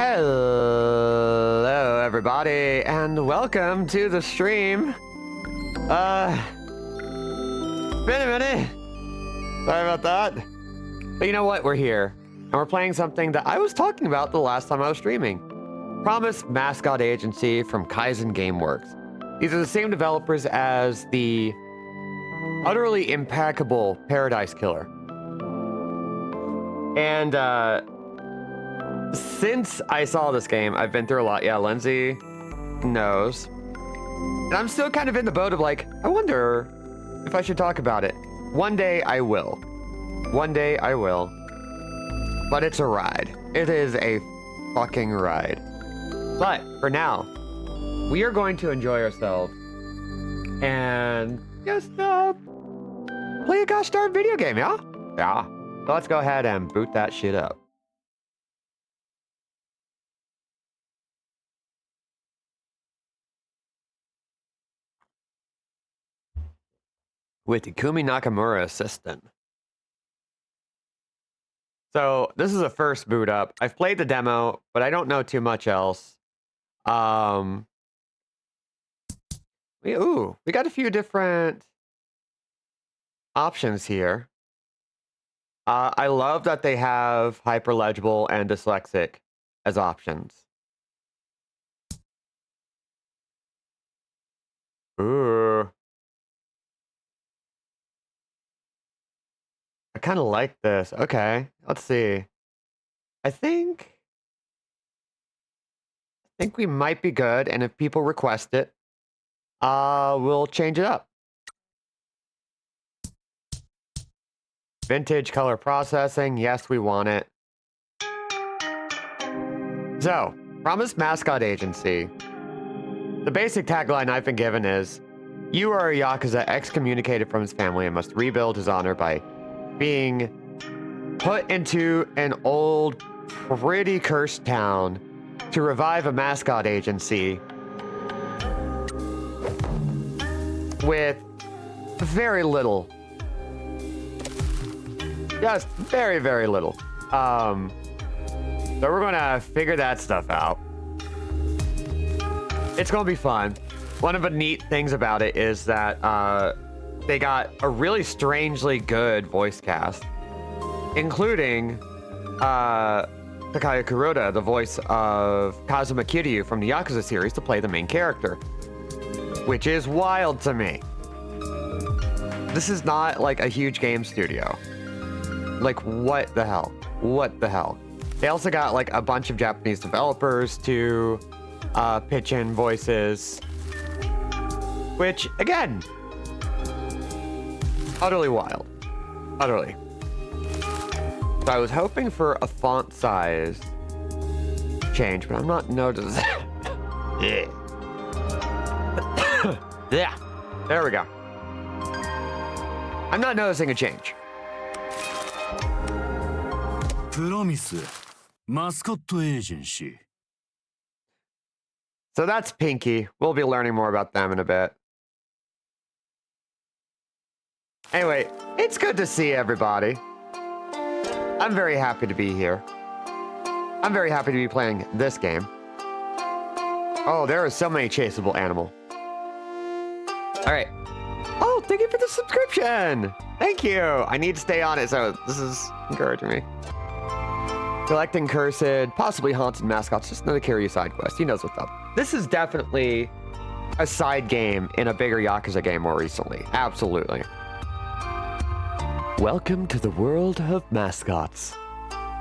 Hello, everybody, and welcome to the stream. Been a minute. Sorry about that. But you know what? We're here, and we're playing something that I was talking about the last time I was streaming. Promised Mascot Agency from Kaizen Gameworks. These are the same developers as the utterly impeccable Paradise Killer. And, since I saw this game, I've been through a lot. Yeah, Lindsay knows. And I'm still kind of in the boat of like, I wonder if I should talk about it. One day I will. One day I will. But it's a ride. It is a fucking ride. But for now, we are going to enjoy ourselves and just play a gosh darn video game, yeah? Yeah. So let's go ahead and boot that shit up. With Ikumi Nakamura assistant. So this is a first boot up. I've played the demo, but I don't know too much else. We got a few different options here. I love that they have hyperlegible and dyslexic as options. Ooh. I kind of like this. Okay, let's see. I think we might be good, and if people request it, we'll change it up. Vintage color processing. Yes, we want it. So, Promised Mascot Agency. The basic tagline I've been given is, you are a yakuza excommunicated from his family and must rebuild his honor by being put into an old, pretty cursed town to revive a mascot agency with very little. Just very, very little. So we're gonna figure that stuff out. It's gonna be fun. One of the neat things about it is that they got a really strangely good voice cast, including Takaya Kuroda, the voice of Kazuma Kiryu from the Yakuza series, to play the main character, which is wild to me. This is not like a huge game studio. Like, what the hell? What the hell? They also got like a bunch of Japanese developers to pitch in voices, which, again, utterly wild. Utterly. So I was hoping for a font size change, but I'm not noticing. Yeah. Yeah. There we go. I'm not noticing a change. Promise, Mascot Agency. So that's Pinky. We'll be learning more about them in a bit. Anyway, it's good to see everybody. I'm very happy to be here. I'm very happy to be playing this game. Oh, there are so many chaseable animal. All right. Oh, thank you for the subscription. Thank you. I need to stay on it, so this is encouraging me. Collecting cursed, possibly haunted mascots. Just another curious side quest. He knows what's up. This is definitely a side game in a bigger Yakuza game more recently. Absolutely. Welcome to the world of mascots.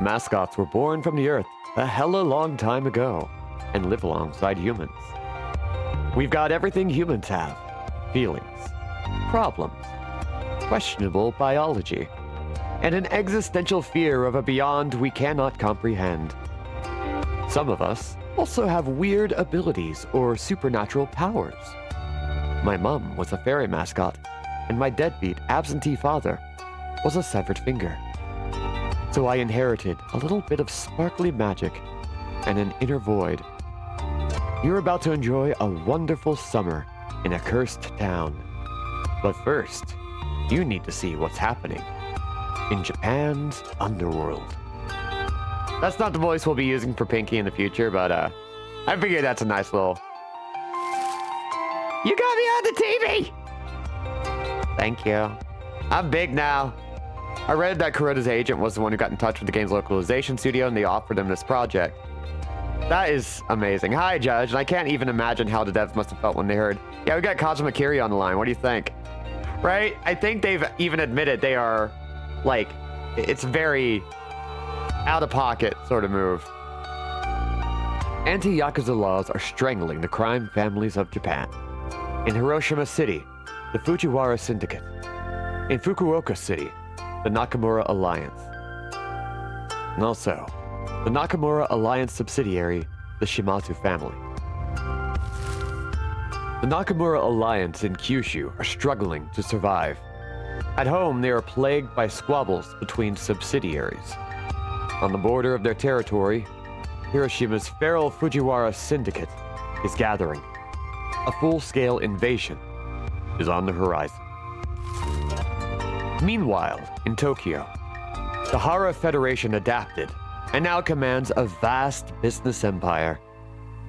Mascots were born from the earth a hella long time ago and live alongside humans. We've got everything humans have. Feelings, problems, questionable biology, and an existential fear of a beyond we cannot comprehend. Some of us also have weird abilities or supernatural powers. My mom was a fairy mascot, and my deadbeat absentee father was a severed finger. So I inherited a little bit of sparkly magic and an inner void. You're about to enjoy a wonderful summer in a cursed town. But first, you need to see what's happening in Japan's underworld. That's not the voice we'll be using for Pinky in the future, but I figured that's a nice little... You got me on the TV! Thank you. I'm big now. I read that Kuroda's agent was the one who got in touch with the game's localization studio and they offered him this project. That is amazing. Hi, Judge. And I can't even imagine how the devs must have felt when they heard. Yeah, we got Kazuma Kiri on the line. What do you think? Right? I think they've even admitted they are, like, it's very out-of-pocket sort of move. Anti-Yakuza laws are strangling the crime families of Japan. In Hiroshima City, the Fujiwara Syndicate. In Fukuoka City, the Nakamura Alliance. And also, the Nakamura Alliance subsidiary, the Shimazu family. The Nakamura Alliance in Kyushu are struggling to survive. At home, they are plagued by squabbles between subsidiaries. On the border of their territory, Hiroshima's feral Fujiwara Syndicate is gathering. A full-scale invasion is on the horizon. Meanwhile, in Tokyo, the Hara Federation adapted and now commands a vast business empire,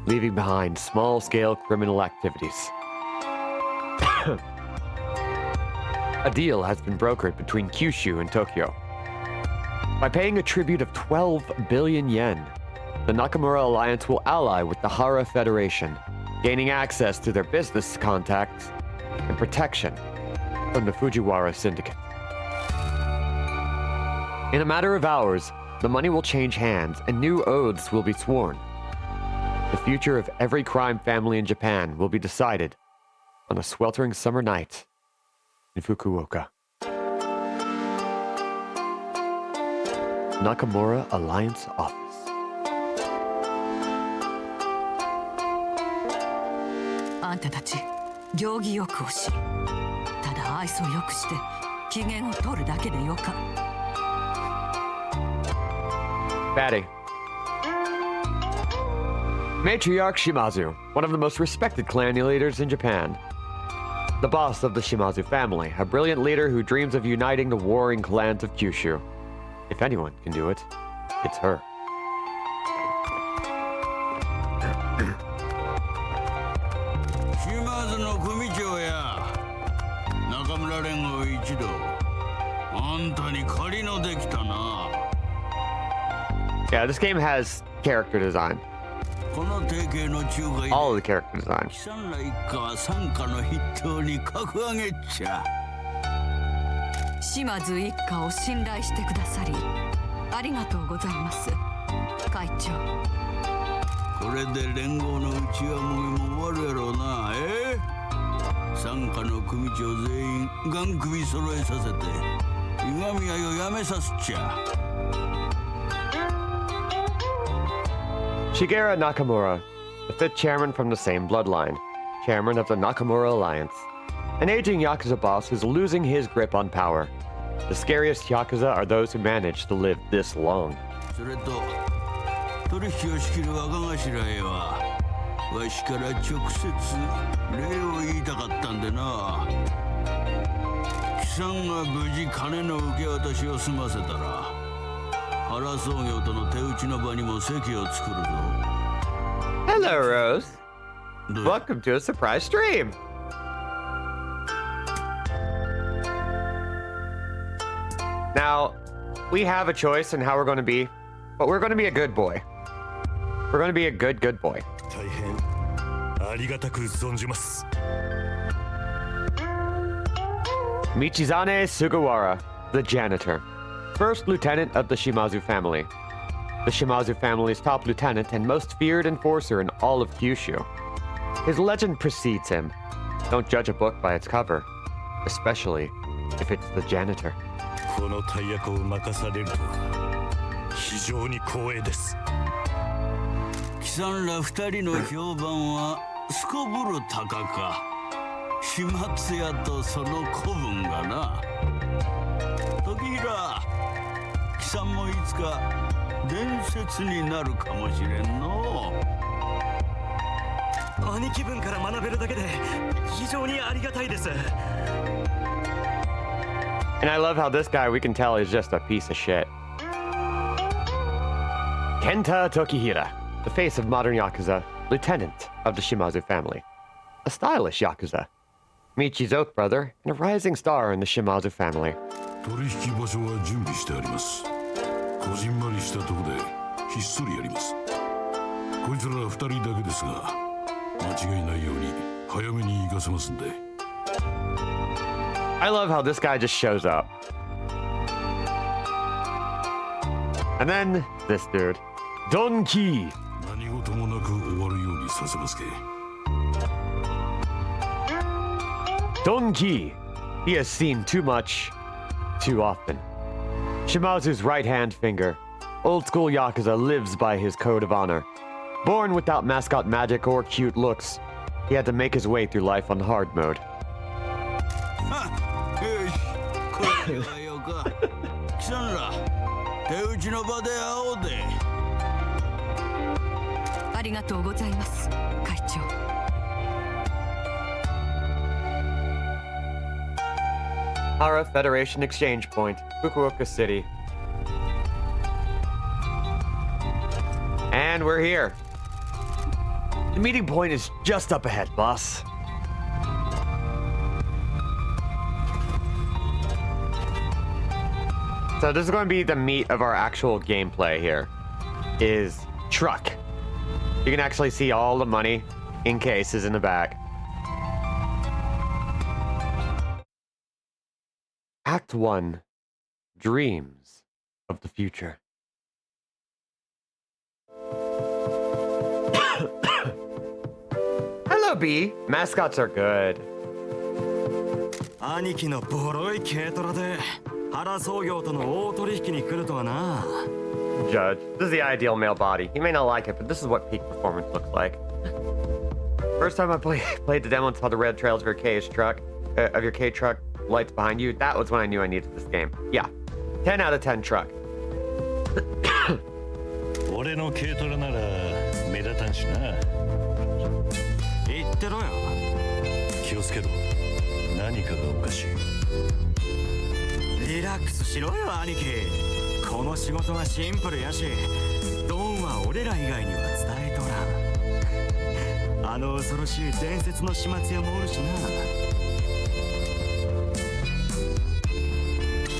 leaving behind small-scale criminal activities. A deal has been brokered between Kyushu and Tokyo. By paying a tribute of 12 billion yen, the Nakamura Alliance will ally with the Hara Federation, gaining access to their business contacts and protection from the Fujiwara Syndicate. In a matter of hours, the money will change hands and new oaths will be sworn. The future of every crime family in Japan will be decided on a sweltering summer night in Fukuoka. Nakamura Alliance Office. あんたたち行儀よくをし、ただ愛想よくして機嫌を取るだけでよか。Batty. Matriarch Shimazu, one of the most respected clan leaders in Japan. The boss of the Shimazu family, a brilliant leader who dreams of uniting the warring clans of Kyushu. If anyone can do it, it's her. 島津の組長や中村連合一同あんたに借りのできたな Yeah, this game has character design. この提携の仲介 All of the character design. 貴様ら一家は傘下の筆頭に格上げっちゃ島津一家を信頼してくださりありがとうございます会長。これで連合の内輪もめも終わるやろうな傘下の組長全員ガン首揃えさせていがみ合いをやめさすっちゃ Shigeru Nakamura, the fifth chairman from the same bloodline, chairman of the Nakamura Alliance. An aging Yakuza boss who's losing his grip on power. The scariest Yakuza are those who manage to live this long. それと取引を仕切る若頭へはわしから直接礼を言いたかったんでな貴さんが無事金の受け渡しを済ませたら原創業との手打ちの場にも席を作るぞ Hello, Rose. Welcome to a surprise stream. Now, we have a choice in how we're going to be, but we're going to be a good boy. We're going to be a good boy. 大変ありがたく存じます Michizane Sugawara, the janitor, first lieutenant of the Shimazu family. The Shimazu family's top lieutenant and most feared enforcer in all of Kyushu. His legend precedes him. Don't judge a book by its cover, especially if it's the janitor. この大役を任されるとは非常に光栄です貴さんら二人の評判はすこぶる高か始末屋とその子分がな時平貴さんもいつか伝説になるかもしれんの兄貴分から学べるだけで非常にありがたいです And I love how this guy, we can tell, is just a piece of shit. Kenta Tokihira, the face of modern yakuza, lieutenant of the Shimazu family. A stylish yakuza. Michi's oath brother and a rising star in the Shimazu family. 取引場所は準備してあります。こじんまりしたとこでひっそりやります。こいつら二人だけですが、間違いないように早めに行かせますんで。I love how this guy just shows up. And then this dude, Don Ki. 何事もなく終わるようにさせますけ。Don Ki. He has seen too much, too often. Shimazu's right-hand finger. Old-school yakuza lives by his code of honor. Born without mascot magic or cute looks, he had to make his way through life on hard mode. よし、これではよか。貴さんら、手打ちの場で会おうで。ありがとうございます、会長。Hara Federation Exchange Point, Fukuoka City. And we're here. The meeting point is just up ahead, boss. So this is going to be the meat of our actual gameplay here, is truck. You can actually see all the money in cases in the back. Act 1, Dreams of the Future. Hello, B. Mascots are good. 兄貴のボロい軽トラで原創業との大取引に来るとはな。 Judge, this is the ideal male body. You may not like it, but this is what peak performance looks like. First time I played the demo and saw the red trails of your K truck, lights behind you, that was when I knew I needed this game. Yeah, 10 out of 10 truck. 俺の軽トラなら目立たんしな。言ってろよ。気をつけろ。何かがおかしい。リラックスしろよ兄貴。この仕事はシンプルやし、ドンは俺ら以外には伝えとらん。あの恐ろしい伝説の始末屋もおるしな。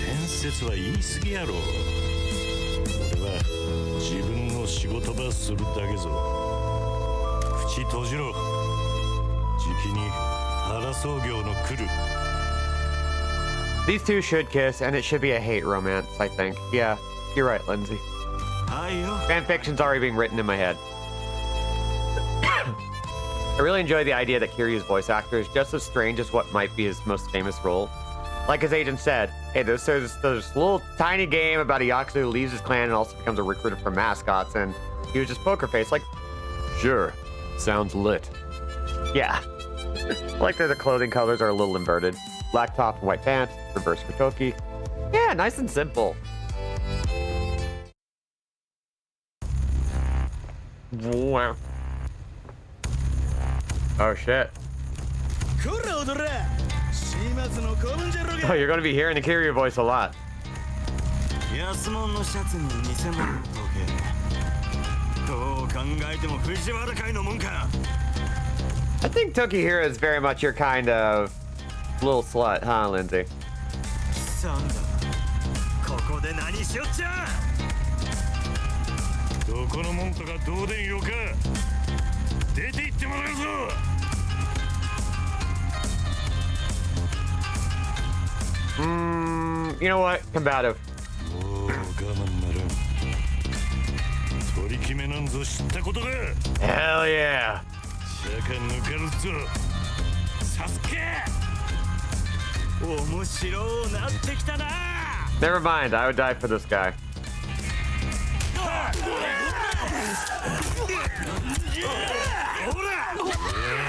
伝説は言い過ぎやろ。俺は自分の仕事ばするだけぞ。口閉じろ。じきに原創業の来る。 These two should kiss, and it should be a hate romance, I think. Yeah, you're right, Lindsay. Fanfiction's already being written in my head. I really enjoy the idea that Kiryu's voice actor is just as strange as what might be his most famous role. Like his agent said, hey, there's this little tiny game about a yakuza who leaves his clan and also becomes a recruiter for mascots, and he was just poker face, like, sure, sounds lit. Yeah. Like the clothing colors are a little inverted. Black top and white pants, reverse Kotoki. Yeah, nice and simple. Wow. Oh shit. Oh, you're gonna be hearing the Kiryu voice a lot. I think Tokihira is very much your kind of little slut, huh, Lindsay? You know what? Combative. Hell yeah. Never mind, I would die for this guy.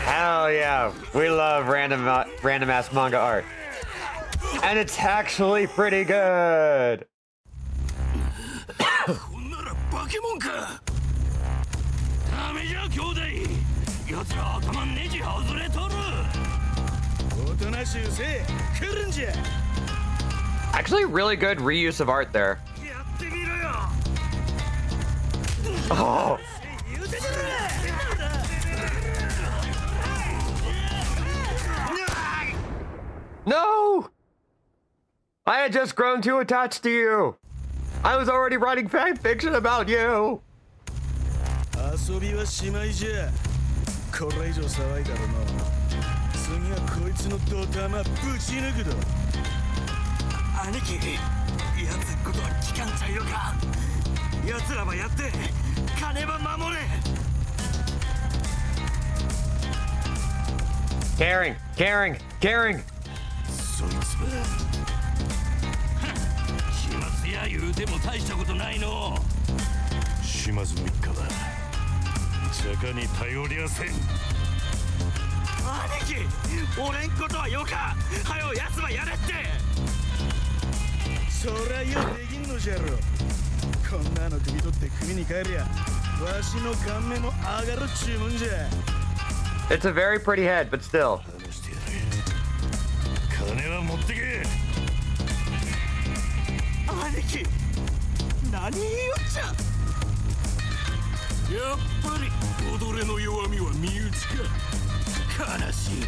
Hell yeah, we love random ass manga art. And it's actually pretty good. Actually, really good reuse of art there. Oh. No! I had just grown too attached to you. I was already writing fan fiction about you. 遊びはしまいじゃ。これ以上騒いだろな。次はこいつのドタマぶち抜くぞ。兄貴、奴っことは聞かんちゃいよか。奴らはやって金は守れ。Caring. そいつは始末や言うても大したことないの。島津の一家は釈迦に頼りやせん。兄貴、俺んことはよか。はよ奴はやれって。そりゃよできんのじゃろ。こんなの首取って首に帰りゃわしの顔面も上がるっちゅうもんじゃ。 It's a very pretty head, but still. 話してやれ。金は持ってけ。兄貴、何言いよっちゃ。やっぱり踊れの弱みは身内か。悲しいの。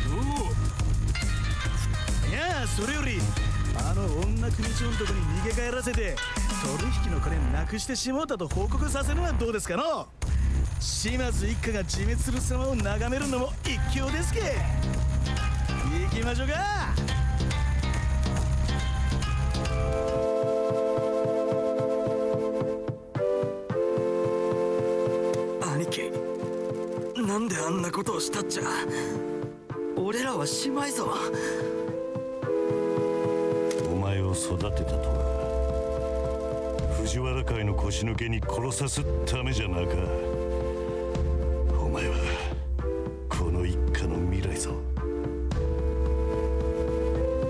いやそれよりあの女組長のとこに逃げ帰らせて取引の金なくしてしもうたと報告させるのはどうですかの。島津一家が自滅する様を眺めるのも一興ですけ。行きましょうか。兄貴、なんであんなことをしたっちゃ。俺らはしまいぞ。お前を育てたとは藤原会の腰抜けに殺さすためじゃなか。お前はこの一家の未来ぞ。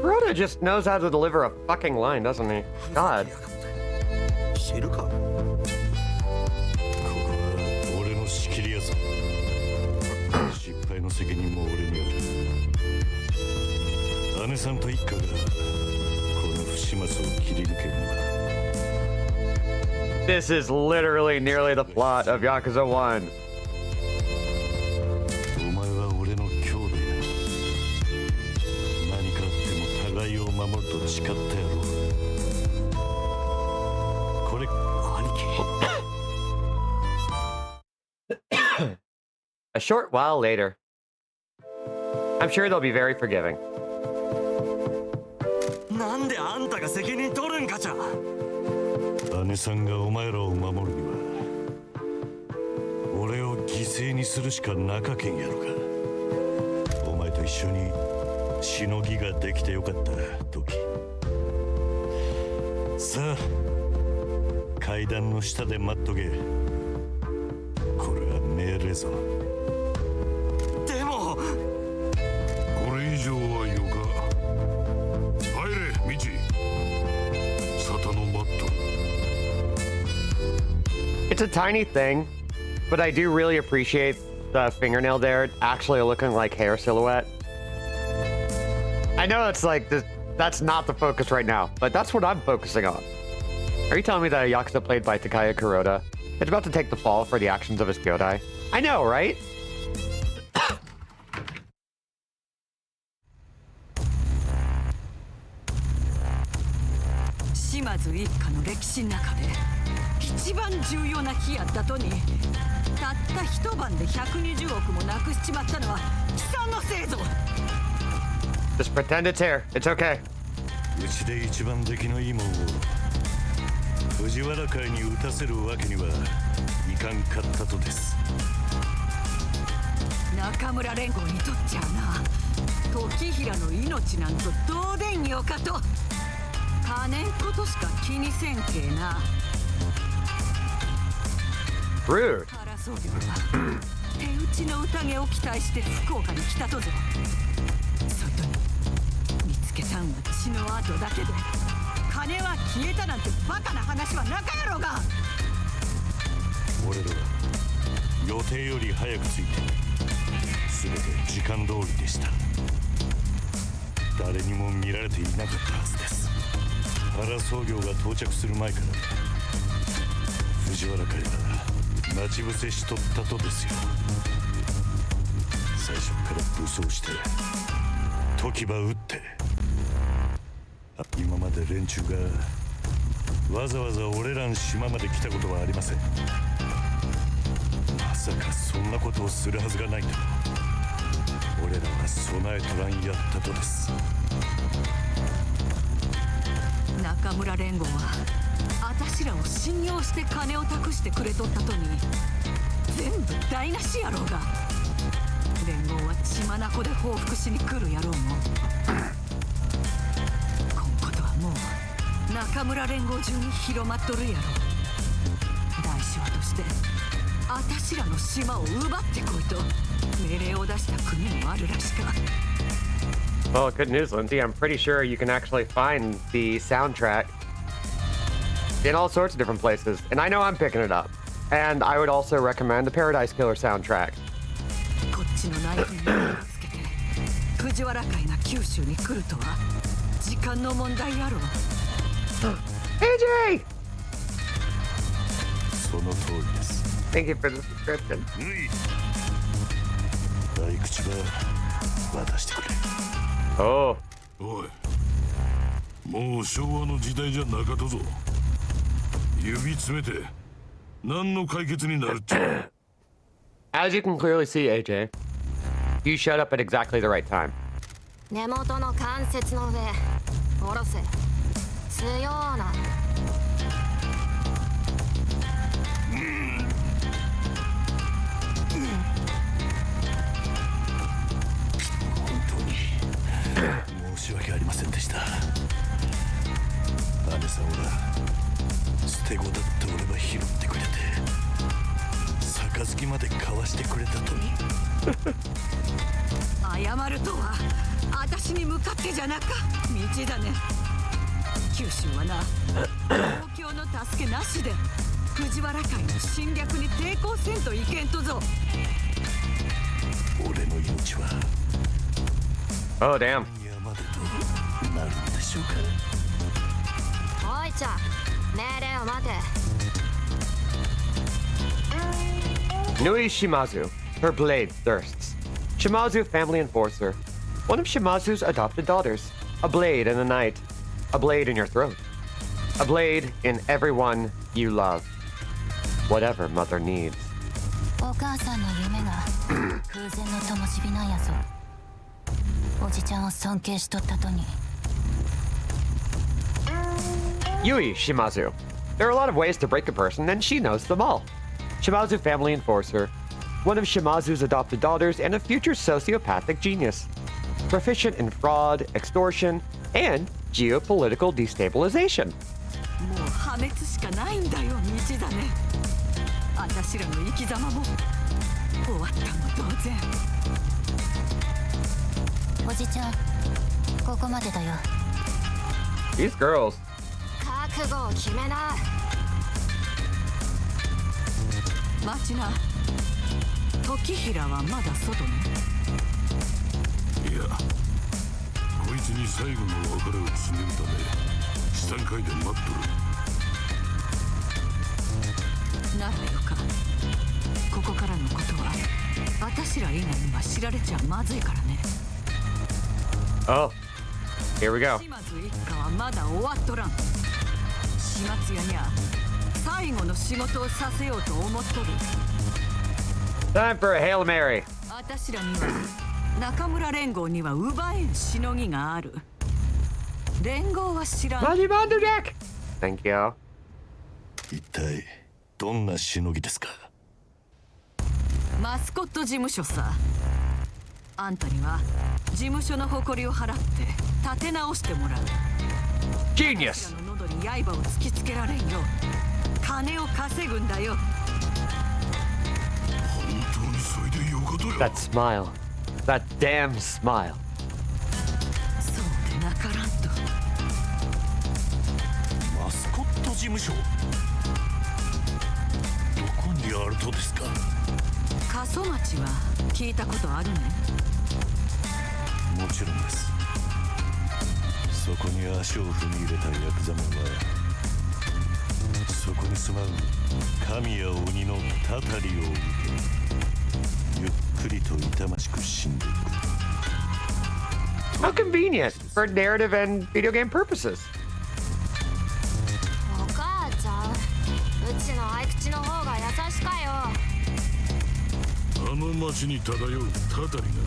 Rhoda just knows how to deliver a fucking line, doesn't he? God. 知るか。ここは俺の仕切りやぞ。失敗の責任も俺にある。姉さんと一家がこの不始末を切り抜けるのだ。 This is literally nearly the plot of Yakuza 1. お前は俺の兄弟だ。何かあっても互いを守ると誓ったやろ。これ兄貴。 A short while later. I'm sure they'll be very forgiving. なんであんたが責任取るんかちゃ。姉さんがお前らを守るには俺を犠牲にするしかなかけんやろか。お前と一緒にしのぎができてよかった時。さあ階段の下で待っとけ。これは命令ぞ。でもこれ以上はよか。入れ、ミチ。沙汰のマット。 It's a tiny thing, but I do really appreciate the fingernail there actually looking like hair silhouette. I know it's like that's not the focus right now, but that's what I'm focusing on. Are you telling me that a Yakuza played by Takaya Kuroda is about to take the fall for the actions of his Kyodai? I know, right? 島津一家の歴史の中で一番重要な日やったとに、たった一晩で120億もなくしちまったのは貴さんのせいぞ。 Just pretend it's here. It's okay. うちで一番出来のいいもんを藤原会に打たせるわけにはいかんかったとです。中村連合にとっちゃな、時平の命なんとどうでんよかと。金んことしか気にせんけえな。 Rude. 原総領は手打ちの宴を期待して福岡に来たとぞ。そいとに見つけたんは血の跡だけで、金は消えたなんてバカな話はなかやろが。俺らは予定より早く着いて全て時間通りでした。誰にも見られていなかったはずです。原総領が到着する前から藤原会は待ち伏せしとったとですよ。最初から武装して時ば打って、今まで連中がわざわざ俺らの島まで来たことはありません。まさかそんなことをするはずがないと俺らは備えとらんやったとです。中村連合は私らを信用して金を託してくれとったとに全部台無しやろうが。連合は血眼で報復しに来るやろうもこんことはもう中村連合中に広まっとるやろう。代償として私らの島を奪ってこいと命令を出した国もあるらしか。Well, good news, Lindsay. I'm pretty sure you can actually find the soundtrack in all sorts of different places. And I know I'm picking it up. And I would also recommend the Paradise Killer soundtrack. こっちの内紛に目をつけて藤原会が九州に来るとは時間の問題やろう。AJ! その通りです。 Thank you for the subscription. 大口は渡してくれ。Oh. おい、もう昭和の時代じゃなかとぞ。指詰めて何の解決になるっちゃ。As you can clearly see, AJ, you showed up at exactly the right time. 根元の関節の上下ろせ。強な。本当に申し訳ありませんでした。姉さんは捨て子だって俺は拾ってくれて杯まで交わしてくれたとに。謝るとは私に向かってじゃなか。道だね。九州はな東京の助けなしで藤原会の侵略に抵抗せんといけんとぞ。俺の命は Oh, damn. 山でとなるんでしょうか。おいちゃん、命令を待て。 Nui Shimazu. Her blade thirsts. Shimazu, family enforcer. One of Shimazu's adopted daughters. A blade in the night. A blade in your throat. A blade in everyone you love. Whatever mother needs. お母さんの夢が空前の灯火なんやぞ。おじちゃんを尊敬しとったとに。 Yui Shimazu. There are a lot of ways to break a person, and she knows them all. Shimazu, family enforcer. One of Shimazu's adopted daughters and a future sociopathic genius. Proficient in fraud, extortion, and geopolitical destabilization. もう破滅しかないんだよ。道だね。私らの生き様も終わったも同然。おじちゃん、ここまでだよ。 These girls. 覚悟を決めな。待ちな。時平はまだ外ね。いや、こいつに最後の別れを告げるため資産階で待っとる。ならよか。ここからのことは私ら以外には知られちゃまずいからね。 Oh, here we go. 島津一家はまだ終わっとらん。始末屋にゃ最後の仕事をさせようと思っとる。 Time for a Hail Mary. 私らには中村連合には奪えんしのぎがある。連合は知らん。 Majimandu deck! Thank you. 一体どんなしのぎですか。マスコット事務所さ。あんたには事務所の誇りを払って立て直してもらう。 Genius! の喉に刃を突きつけられんよ。金を稼ぐんだよ。本当にそれでよかとや。 That smile. That damn smile. そうでなからんと。マスコット事務所どこにあるとですか。過疎町は聞いたことあるね。もちろんです。そこに足を踏み入れたヤクザマンはそこに住まう神や鬼のたたりを受けゆっくりと痛ましく死んでいく。 How convenient for narrative and video game purposes. お母ちゃん、うちの合口の方が優しかよ。あの町に漂うたたりが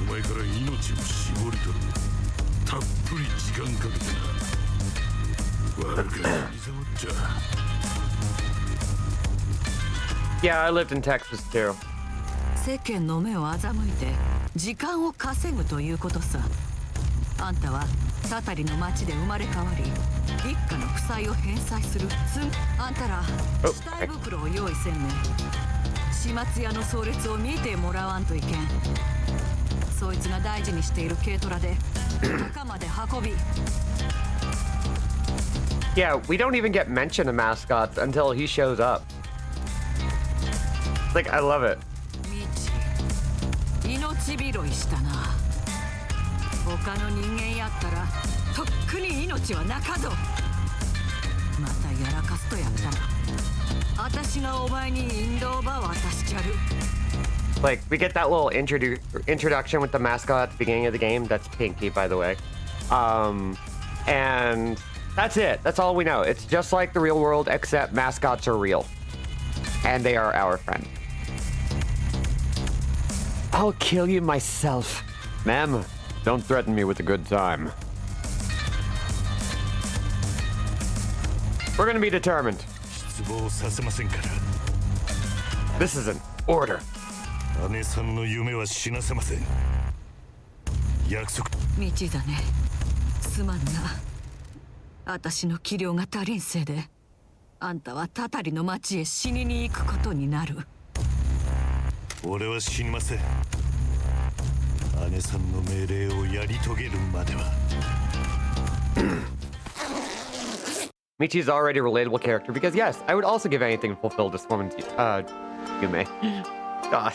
お前から命を絞り取る。たっぷり時間かけてな。悪くないぞっちゃ。 Yeah, I lived in Texas too. 世間の目を欺いて時間を稼ぐということさ。あんたはたたりの町で生まれ変わり一家の負債を返済する。あんたら死体袋を用意せんね。始末屋の葬列を見てもらわんといけん。そいつが大事にしている軽トラで墓まで運び。 Yeah, we don't even get mention of mascots until he shows up. Like, I love it. 命拾いしたな。他の人間やったらとっくに命はなかぞ。またやらかすとやったら私がお前にインドーバー渡しちゃる。 Like, we get that little introduction with the mascot at the beginning of the game. That's Pinky, by the way. And that's it. That's all we know. It's just like the real world, except mascots are real. And they are our friend. I'll kill you myself. Ma'am, don't threaten me with a good time. We're gonna be determined. 失望させませんから。 This is an order. 姉さんの夢は死なせません。約束。道真、すまんな。私の器量が足りんせいであんたはたたりの町へ死にに行くことになる。俺は死にません。姉さんの命令をやり遂げるまでは。 Michi's already a relatable character because yes, I would also give anything to fulfill this woman's Yume. God.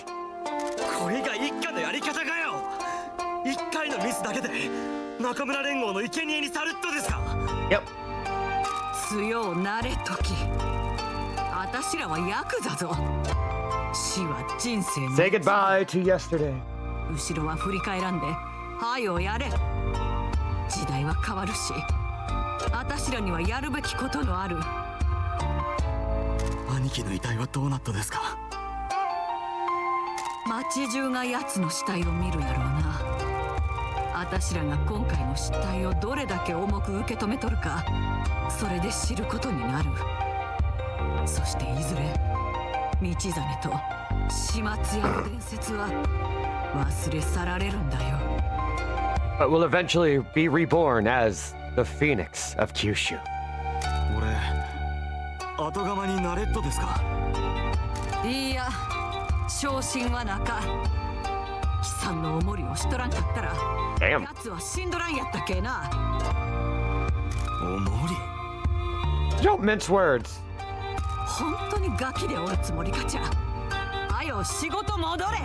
これが一家のやり方かよ。一回のミスだけで中村連合の生贄にさるってですか。 Yep. 強うなれとき。私らはヤクザぞ。死は人生の Say goodbye to yesterday. 後ろは振り返らんではよやれ。時代は変わるし私らにはやるべきことのある。兄貴の遺体はどうなったですか。町中が奴の死体を見るやろうな。私らが今回の失態をどれだけ重く受け止めとるかそれで知ることになる。そしていずれ道真と始末屋の伝説は忘れ去られるんだよ。 But will eventually be reborn as the Phoenix of Kyushu. 俺後釜になれっとですか。いいや、昇進はなか。貴さんのおもりをしとらんかったら Damn. 奴は死んどらんやったっけな。おもり。 Don't mince words. 本当にガキでおるつもりかちゃ。はよ仕事戻れ。は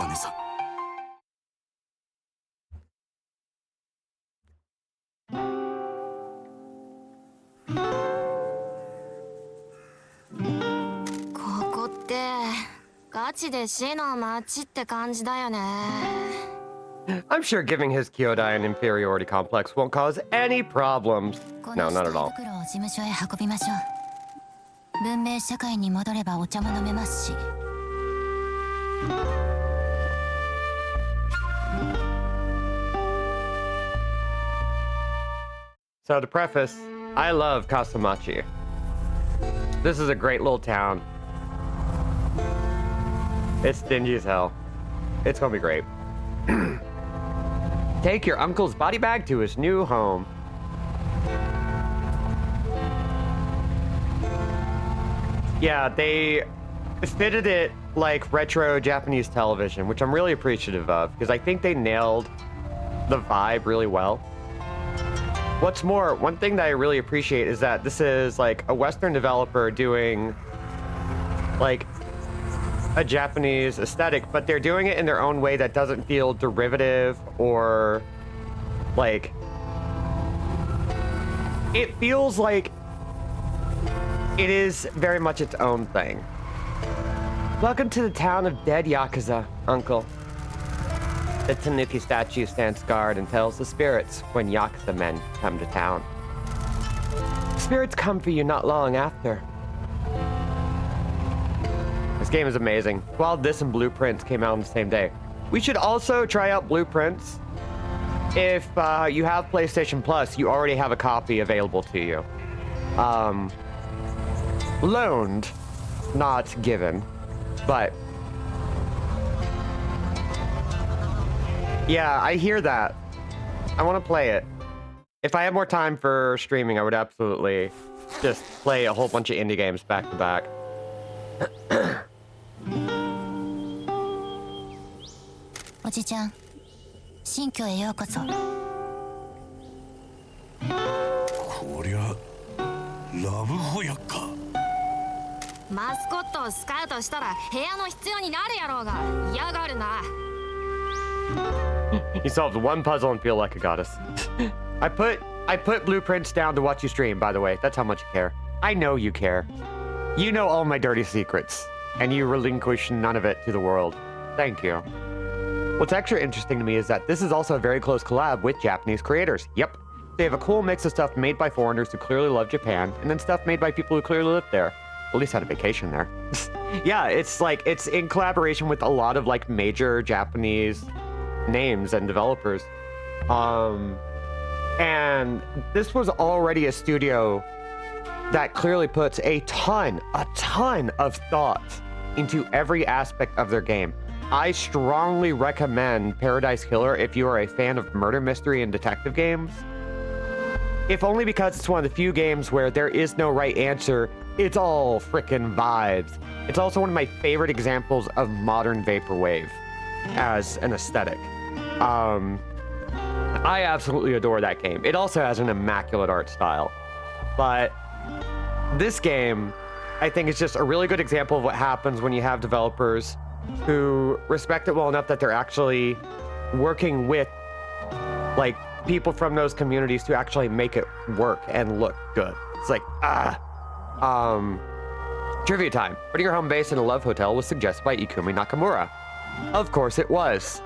い、姉さん。ここってガチで死の街って感じだよね。 I'm sure giving his Kyodai an inferiority complex won't cause any problems. こ No, の not 死 at all. 体袋を事務所へ運びましょう。文明社会に戻ればお茶も飲めますし。 So to preface, I love Kasamachi. This is a great little town. It's dingy as hell. It's gonna be great. Take your uncle's body bag to his new home. Yeah, they fitted it like retro Japanese television, which I'm really appreciative of because I think they nailed the vibe really well. What's more, one thing that I really appreciate is that this is like a Western developer doing like a Japanese aesthetic, but they're doing it in their own way that doesn't feel derivative or like it feels like It is very much its own thing. Welcome to the town of dead yakuza, Uncle. The Tanuki statue stands guard and tells the spirits when yakuza men come to town. Spirits come for you not long after. This game is amazing. While this and Blueprints came out on the same day. We should also try out Blueprints. If you have PlayStation Plus, you already have a copy available to you. Loaned, not given, but yeah, I hear that. I want to play it. If I had more time for streaming, I would absolutely just play a whole bunch of indie games back to back. おじちゃん、新居へようこそ。こりゃラブホやか。マスコットをスカウトしたら部屋の必要になるやろうが嫌がるな。You solved one puzzle and feel like a goddess. I put Blueprints down to watch you stream, by the way. That's how much you care. I know you care. You know all my dirty secrets, and you relinquish none of it to the world. Thank you. What's extra interesting to me is that this is also a very close collab with Japanese creators. Yep. They have a cool mix of stuff made by foreigners who clearly love Japan, and then stuff made by people who clearly live there. At least had a vacation there. Yeah, it's like, it's in collaboration with a lot of like major Japanese names and developers. And this was already a studio that clearly puts a ton of thought into every aspect of their game. I strongly recommend Paradise Killer if you are a fan of murder mystery and detective games. If only because it's one of the few games where there is no right answer, it's all frickin' vibes. It's also one of my favorite examples of modern vaporwave as an aesthetic. I absolutely adore that game. It also has an immaculate art style. But this game, I think, is just a really good example of what happens when you have developers who respect it well enough that they're actually working with like people from those communities to actually make it work and look good. It's like, trivia time. Putting your home base in a love hotel was suggested by Ikumi Nakamura. Of course it was.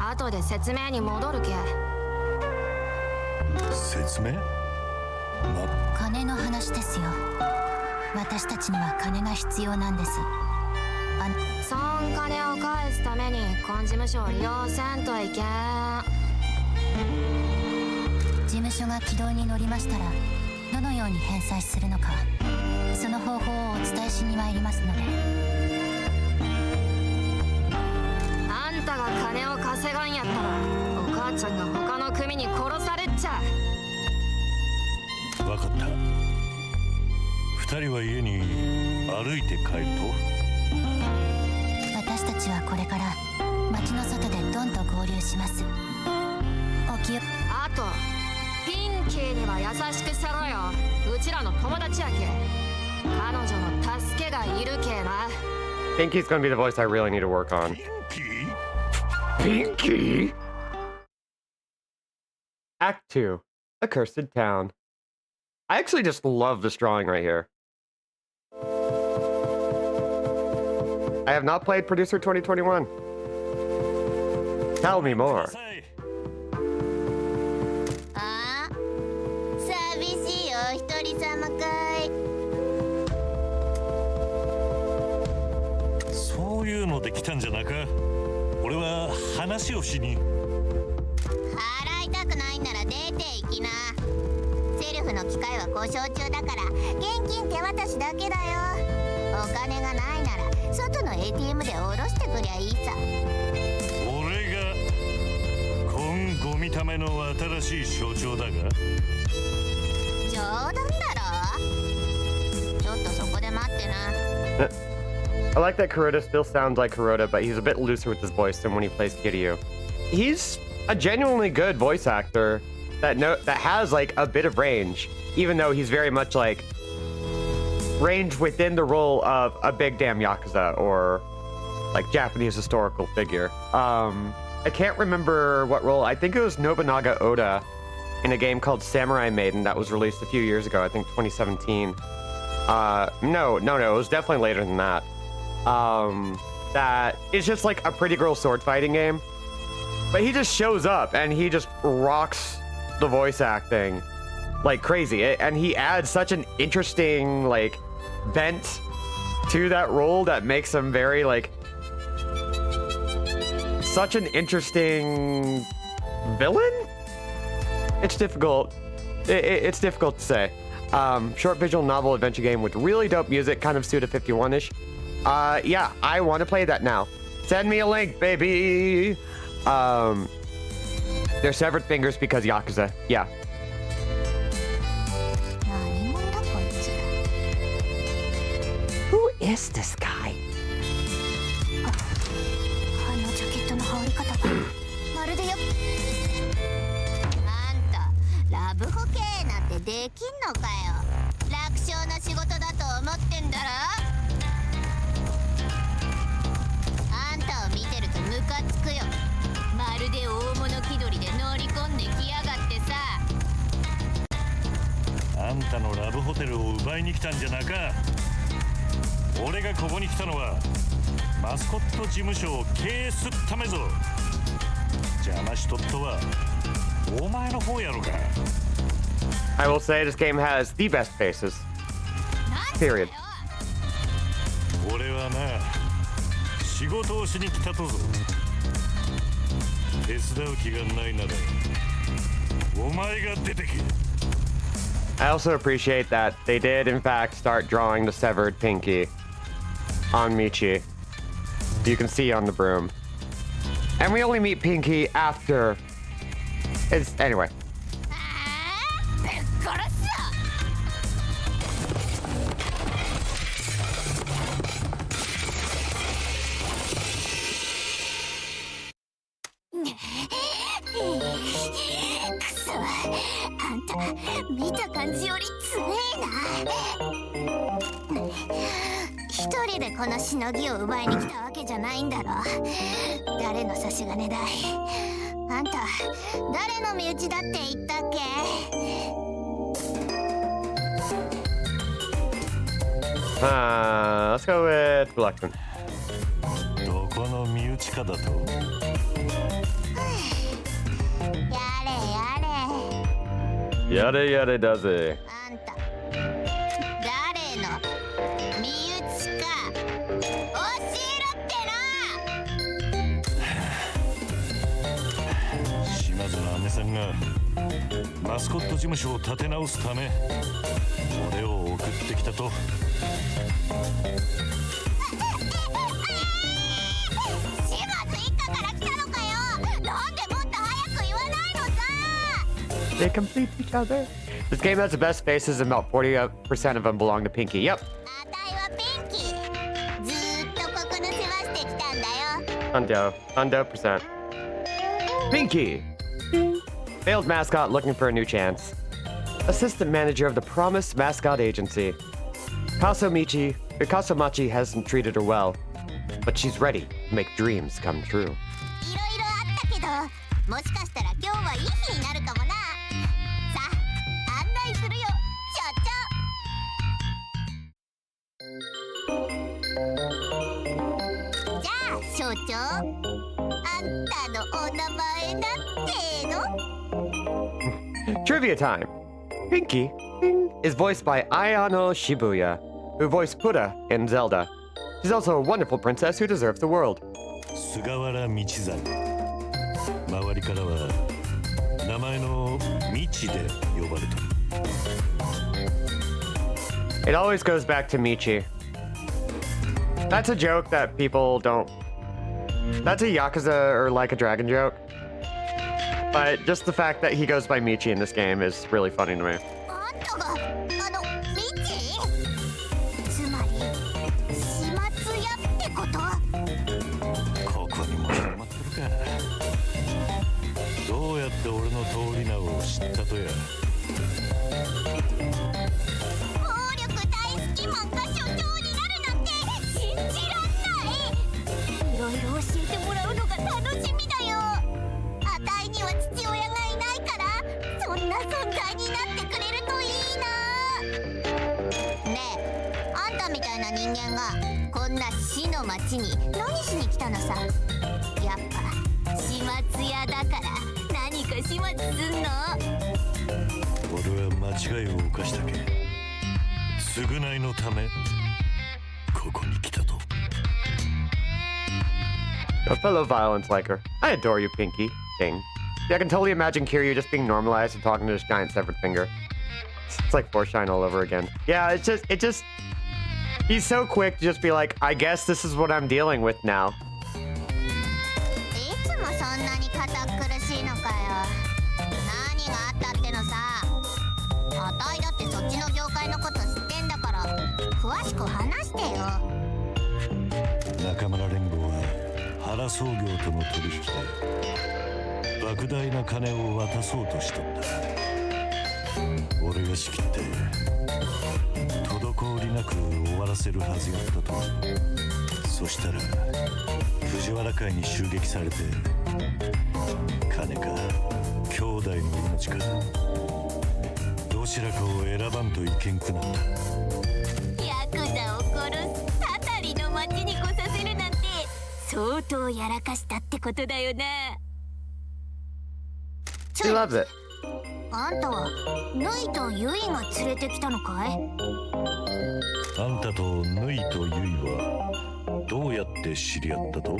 後で説明に戻るけ。説明？金の話ですよ。私たちには金が必要なんです。そん金を返すために根事務所を利用せんといけん。事務所が軌道に乗りましたら、どのように返済するのか、その方法をお伝えしに参りますので。あんたが金を稼がんやったら、お母ちゃんが他の組に殺されっちゃ。わかった。二人は家に歩いて帰ると？私たちはこれから町の外でドンと合流します。あとピンキーには優しくせろよ。うちらの友達やけ。彼女の助けがいるけな。Pinky's gonna be the voice I really need to work on. Pinky? Act 2. Accursed Town. I actually just love this drawing right here. I have not played Producer 2021. Tell me more. ああ、寂しいお一人様かい。そういうので来たんじゃなか。俺は話をしに。払いたくないなら出て行きな。セルフの機械は故障中だから現金手渡しだけだよ。お金がないなら外の ATM で下ろしてくりゃいいさ。俺が今ゴミための新しい象徴だが。冗談だろ。ちょっとそこで待ってな。I like that Kuroda still sounds like Kuroda, but he's a bit looser with his voice than when he plays Kiryu. He's a genuinely good voice actor that has like a bit of range, even though he's very much like range within the role of a big damn yakuza or like Japanese historical figure. I can't remember what role. I think it was Nobunaga Oda in a game called Samurai Maiden that was released a few years ago, I think 2017. No, it was definitely later than that. That it's just like a pretty girl sword fighting game. But he just shows up and he just rocks the voice acting like crazy. And he adds such an interesting, like, bent to that role that makes him very, like, such an interesting villain? It's difficult. It's difficult to say. Short visual novel adventure game with really dope music, kind of Suda 51-ish. Yeah, I want to play that now. Send me a link, baby. They're severed fingers because Yakuza. Yeah. 何者だこいつ。 Who is this guy? あのジャケットの羽織り方がまるでよ。あんたラブホ系なんてできんのかよ。楽勝な仕事だと思ってんだろ。あんたを見てるとムカつくよ。まるで大物気取りで乗り込んできやがってさ。あんたのラブホテルを奪いに来たんじゃなか。俺がここに来たのはマスコット事務所を経営するためぞ。邪魔しとっとはお前の方やろか。 I will say this game has the best faces. Period. 俺はな仕事をしに来たとぞ。手伝う気がないならお前が出てけ。 I also appreciate that they did, in fact, start drawing the severed pinky on Michi. You can see on the broom. And we only meet Pinky after... Anyway. ぶっ殺すぞ。くそ、あんた見た感じより強えな。一人でこのしのぎを奪いに来たわけじゃないんだろ。誰の差し金だい。あんた誰の身内だって言ったっけ。 Let's go with reluctant. どこの身内かだと。やれやれ。 Yada yada does it. あんた誰の身内か教えろってな。島津の姉さんがマスコット事務所を立て直すため俺を送ってきたと。島津一家から来たのかよ。なんでもっと早く言わないのさ。 They complete each other. This game has the best faces, and about 40% of them belong to Pinky. Yep. あたいはピンキー。ずーっとここの世話してきたんだよ。Hundo 100%. Pinky! Failed mascot looking for a new chance. Assistant manager of the promised Mascot Agency. Kasomachi hasn't treated her well, but she's ready to make dreams come true. いろいろあったけど、もしかしたら今日はいい日になるかもな。さあ、案内するよ、所長。じゃあ、所長。あんたのお名前なんての？ Trivia time! Pinky is voiced by Ayano Shibuya, who voiced Pura in Zelda. She's also a wonderful princess who deserves the world. 菅原道真。周りからは名前のミチで呼ばれてる。 It always goes back to Michi. That's a joke that people don't... That's a Yakuza or Like a Dragon joke. But just the fact that he goes by Michi in this game is really funny to me. あんたが、ミチ？つまり、始末屋ってこと？ここにも決まってるか。どうやって俺の通り名を知ったとや。暴力大好きマンが所長になるなんて信じらんない。いろいろ教えてもらうのが楽しみだよ。あたいには父親がいないから、そんな間がこんな死の町に何しに来たのさ。やっぱ始末屋だから何か始末すんの？俺は間違いを犯したけ償いのためここに来たと。 A fellow violence liker. I adore you, Pinky. King. Yeah, I can totally imagine Kiryu just being normalized and talking to his giant severed finger. It's like Foreshine all over again. Yeah, it just... He's so quick to just be like, I guess this is what I'm dealing with now. いつもそんなに堅苦しいのかよ。何があったってのさ。あたいだってそっちの業界のこと知ってんだから詳しく話してよ。仲間連合は原創業との取引で莫大な金を渡そうとしとった。俺が仕切って滞りなく終わらせるはずやったと。そしたら藤原会に襲撃されて、金か兄弟の命かどちらかを選ばんといけんくなった。ヤクザを殺すたたりの町に来させるなんて相当やらかしたってことだよな。 He loves it. あんたはヌイとユイが連れてきたのかい？あんたとヌイとユイはどうやって知り合ったと？そ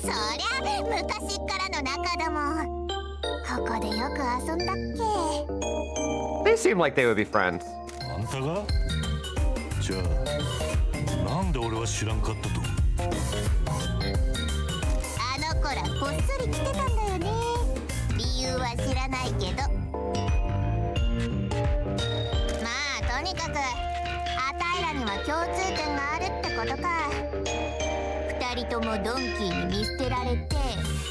りゃ昔っからの仲だもん。ここでよく遊んだっけ？ They seem like they would be friends. あんたが？じゃあなんで俺は知らんかったと？あの子らこっそり来てたんだよね。理由は知らないけど。まあとにかくあたいらには共通点があるってことか。二人ともドンキーに見捨てられて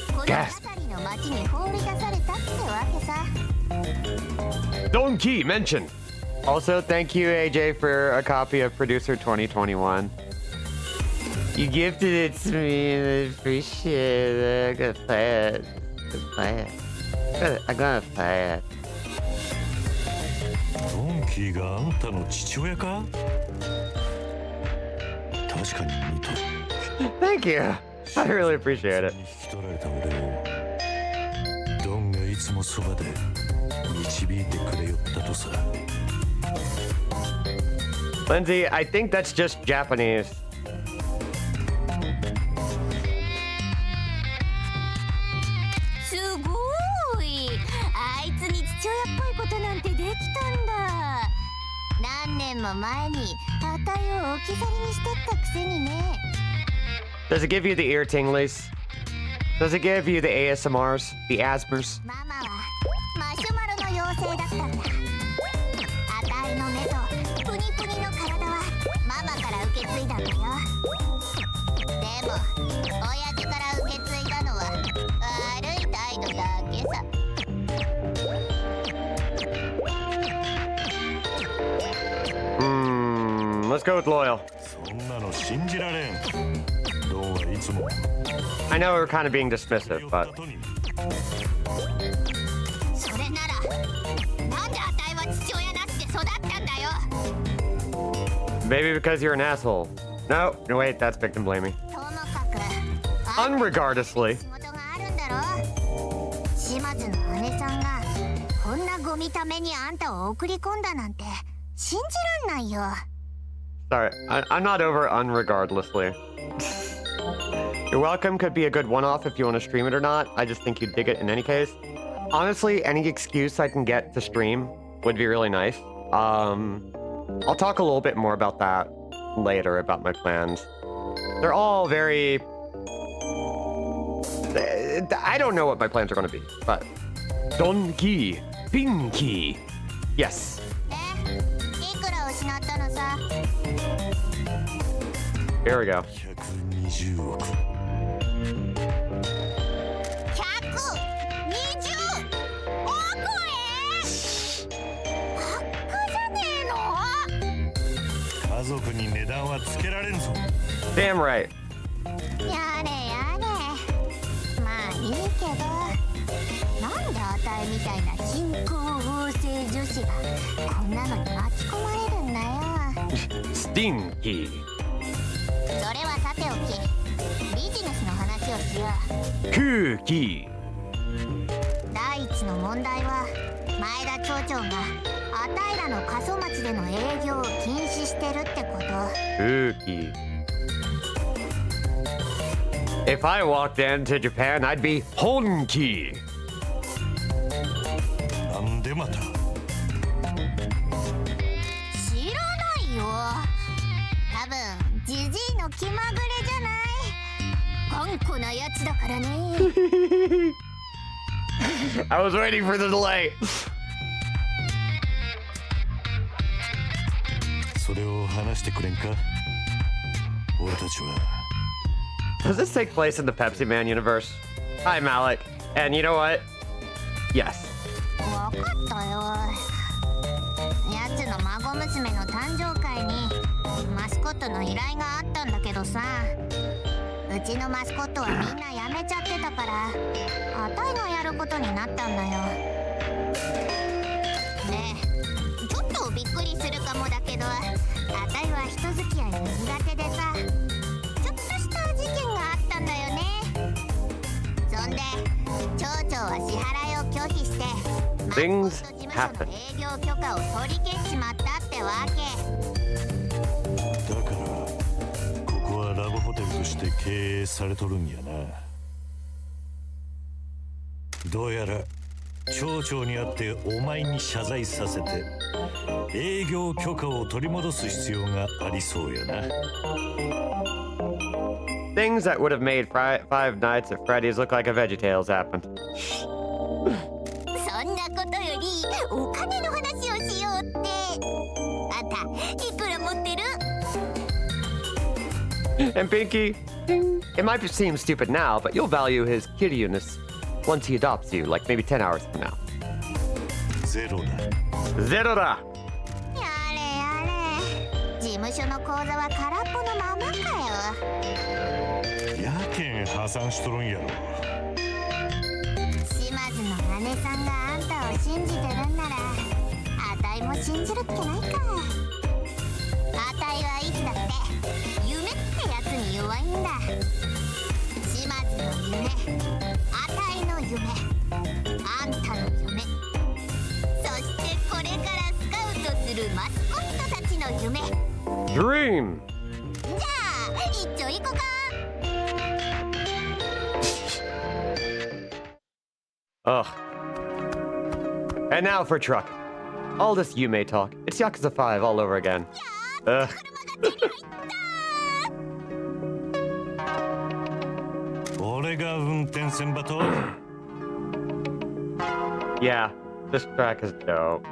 この辺りの町に放り出されたってわけさ。 Donkey mentioned. Also, thank you, AJ, for a copy of Producer 2021. You gifted it to me and I appreciate it. I'm gonna play it. I'm gonna play it. ドンキーがあんたの父親か？確かに似とる。Thank you. I really appreciate it. 引き取られた俺をドンがいつもそばで導いてくれよったとさ。 Lindsay, I think that's just Japanese. すごい。あいつに父親っぽいことなんてできたんだ。何年も前にあたいを置き去りにしてったくせにね。 Does it give you the ear tinglies? Does it give you the ASMRs? The asmers? ママはマシュマロの妖精だったんだ。あたいの目とプニプニの体はママから受け継いだんだよ。でも親父から受け継いだのは悪い態度だけさ。 Let's go with loyal. そんなの信じられん。ドンはいつも I know we're kind of being dismissive, but それならなんであたいは父親なしで育ったんだよ。 maybe because you're an asshole. No, wait, that's victim blaming. ともかく Unregardlessly. 仕事があるんだろ。島津の姉さんがこんなゴミためにあんたを送り込んだなんて信じらんないよ。 Sorry, I'm not over unregardlessly. You're welcome could be a good one-off if you want to stream it or not. I just think you'd dig it in any case. Honestly, any excuse I can get to stream would be really nice. I'll talk a little bit more about that later, about my plans. They're all very... I don't know what my plans are going to be, but... Donkey, Pinky. Yes. いくら失ったのさ。 Here we go. 120億。120億円？バカじゃねえの？家族に値段はつけられんぞ。 Damn right. やれやれ。まあいいけど、なんであたいみたいな新興法制女子がこんなのに巻き込まれるんだよ。Stinky. それはさておき、ビジネスの話をしよう。 Cookie. 第一の問題は、前田町長があたいらの過疎町での営業を禁止してるってこと。 Cookie. If I walked into Japan, I'd be honky. なんでまた。知らないよ。多分ジジイの気まぐれじゃない。頑固なやつだからね。I was waiting for the delay. それを話してくれんか。俺たちは。 Does this take place in the Pepsi Man universe? Hi, Malik. And you know what? Yes. わかったよ。やつの孫娘の誕生会にマスコットの依頼があったんだけどさ、うちのマスコットはみんな辞めちゃってたからあたいがやることになったんだよ。ねえ、ちょっとびっくりするかもだけど、あたいは人付き合い苦手でさ、ちょっとした事件があったんだよね。そんで町長は支払いを拒否して、 Things 事務所の営業許可を取り消しちまったってわけ。だからここはラブホテルとして経営されとるんやな。どうやら町長に会ってお前に謝罪させて営業許可を取り戻す必要がありそうやな。 Things that would have made Five Nights at Freddy's look like a VeggieTales happened. そんなことよりお金の話をしようって。あんたいくら持ってる？ And Pinky, ding. It might seem stupid now, but you'll value his kitty-ness once he adopts you, like maybe 10 hours from now. ゼロだ。 Zero da. やれやれ、事務所の口座は空っぽのままかよ。やけん破産しとるんやろ。島津の姉さんがあんたを信じてるんならあたいも信じるっけないか。あたいはいつだって夢ってやつに弱いんだ。島津の夢、あたいの夢、あんたの夢、そしてこれからスカウトするマスコットたちの夢。 Dream. じゃあ一丁行こか。Ugh. And now for truck. All this Yume talk. It's Yakuza 5 all over again. Ugh. 俺が運転せんばと。 Yeah, this track is dope.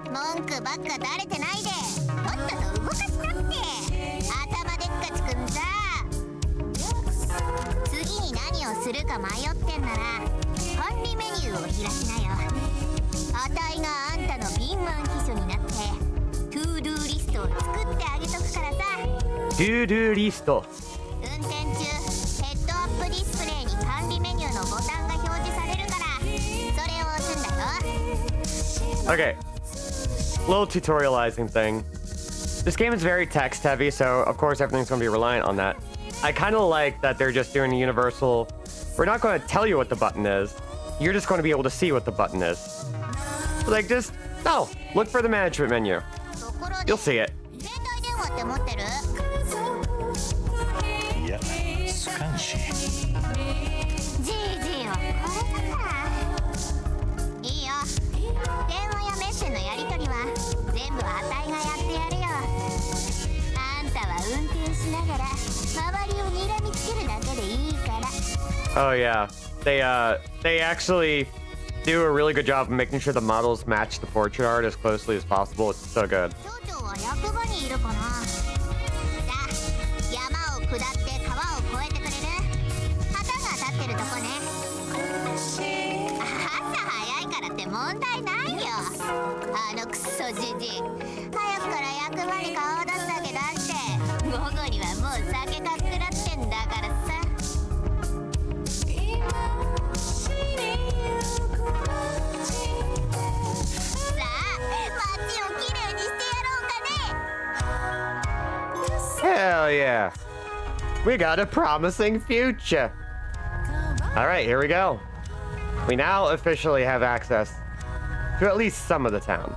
文句ばっか垂れてないでとっとと動かしなって。頭でっかちくんさ、次に何をするか迷ってんなら管理メニューを開きなよ。あたいがあんたの敏腕秘書になってトゥードゥーリストを作ってあげとくからさ。 To-do list. 運転中ヘッドアップディスプレイに管理メニューのボタンが表示されるからそれを押すんだよ。 Okay. Little tutorializing thing. This game is very text heavy, so of course everything's going to be reliant on that. I kind of like that they're just doing a universal. We're not going to tell you what the button is. You're just going to be able to see what the button is. Like just, oh, look for the management menu. ところで You'll see it. 携帯電話って持ってる？いや、スカンシー。じいじいはこれだから。いいよ。電話やメッセのやり取りは全部あたいがやってやるよ。あんたは運転しながら周りを睨みつけるだけでいいから。 Oh yeah, they actually do a really good job of making sure the models match the portrait art as closely as possible. It's so good. 町長は役場にいるかな。さあ、山を下って川を越えてくれる？旗が立ってるとこね。朝早いからって問題ないよ。あのクソじじい、早くから役場に顔を出すだけだって。午後にはもう酒かっくらってんだからさ。さあ、街をきれいにしてやろうかね。Hell yeah. We got a promising future. All right, here we go. We now officially have access to at least some of the town.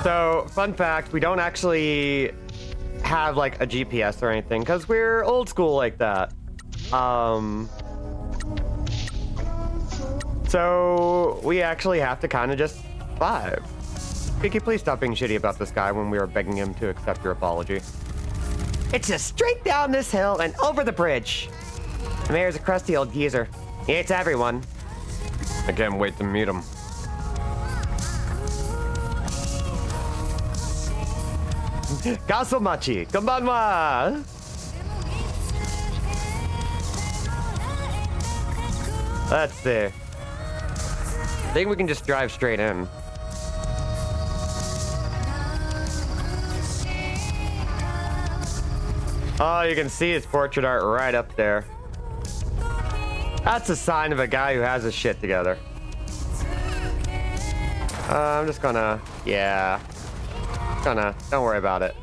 So, fun fact, we don't actually have like a GPS or anything because we're old school like that. So we actually have to kind of just vibe. Pinky, please stop being shitty about this guy when we were begging him to accept your apology. It's just straight down this hill and over the bridge. The mayor's a crusty old geezer. He hates everyone. I can't wait to meet him. Kasomachi, konbanwa! Let's see. I think we can just drive straight in. Oh, you can see his portrait art right up there. That's a sign of a guy who has his shit together. I'm just gonna, yeah. Don't worry about it.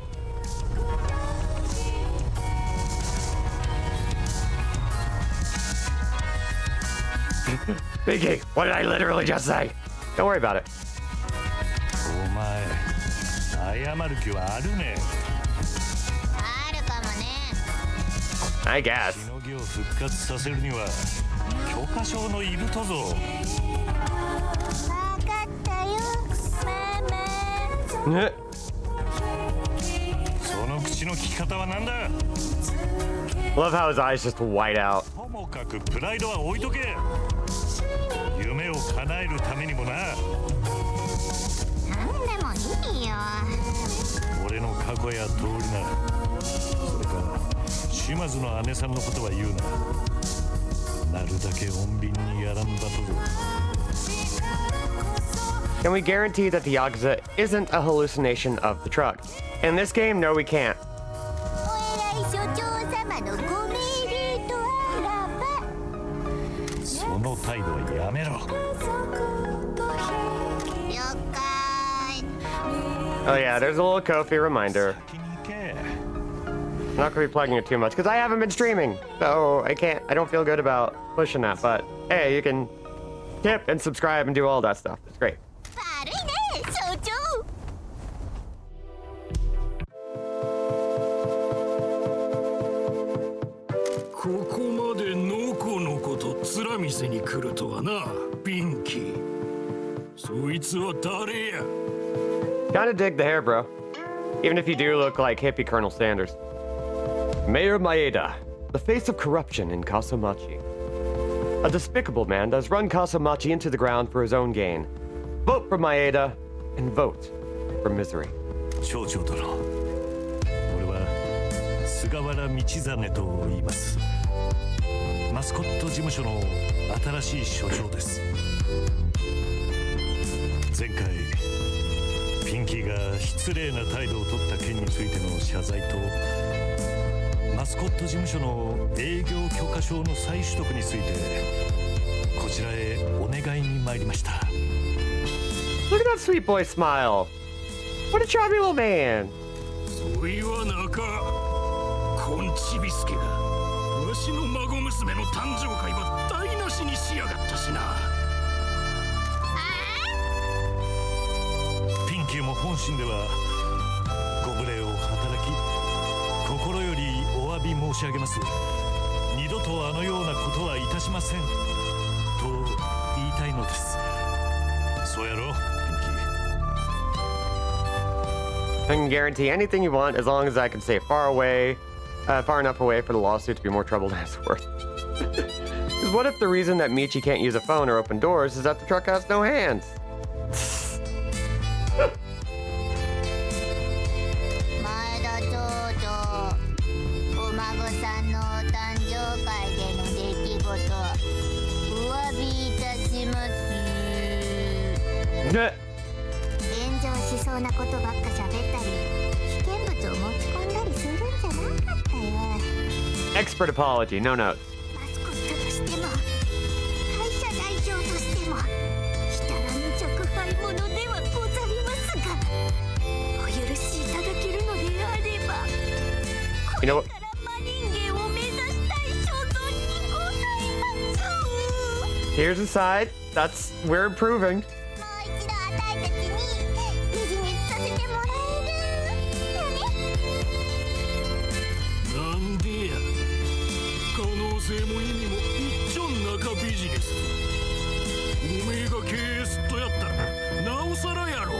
Pinky, what did I literally just say? Don't worry about it. お前謝る気はあるね。あるかもね。 I guess. しのぎを復活させるには許可証のいるとぞ。わかったよ、ママ。その口の利き方はなんだ。 Love how his eyes just white out. ともかくプライドは置いとけ。夢を叶えるためにもな。なんでもいいよ。俺の過去や通りな。それから島津の姉さんのことは言うな。なるだけ穏便にやらんばとぞ。 Can we guarantee that the yakuza isn't a hallucination of the truck? In this game, no, we can't. お偉い所長様のご命令とあらば。その態度はやめろ。了解。 Oh yeah, there's a little Kofi reminder. 先に行け。 I'm not gonna be plugging it too much because I haven't been streaming, so I don't feel good about pushing that. But hey, you can tip and subscribe and do all that stuff. It's great. 悪いね、所長。ここまでのこのこと面見せに来るとはな、ピンキー。そいつは誰や。 Kinda dig the hair, bro. Even if you do look like hippie Colonel Sanders. Mayor Maeda, the face of corruption in Kasomachi. A despicable man that has run Kasomachi into the ground for his own gain. Vote for Maeda and vote for misery. 町長殿、俺は菅原道真と言います。マスコット事務所の新しい所長です。前回ピンキーが失礼な態度を取った件についての謝罪とマスコット事務所の営業許可証の再取得についてこちらへお願いに参りました。 Look at that sweet boy smile. What a charming little man. そう言わなか。こんちびすけがわしの孫娘の誕生会は台無しにしやがったしな。ピンキーも本心ではご無礼を働き心よりお詫び申し上げます。二度とあのようなことはいたしませんと言いたいのです。そうやろ、ピンキー。 I can guarantee anything you want as long as I can stay far enough away for the lawsuit to be more trouble than it's worth. Because what if the reason that Michi can't use a phone or open doors is that the truck has no hands? 前田町長、お孫さんのお誕生会での出来事、お詫びいたします。炎上しそうなことばっか喋ったり、危険物を持ち込んだりするんじゃなかったよ。 Expert apology, no notes. マスコットとしても、会社代表としても、ひたらぬ若輩者ではございますが、お許しいただけるのであれ You know what? マ人間を目指したい所存にございます。 Here's a side. That's we're improving. もう一度あたいたちにビジネスさせてもらえるよね。なんでや、可能性も意味も一丁中ビジネス。おめえが経営すっとやったらなおさらやろ。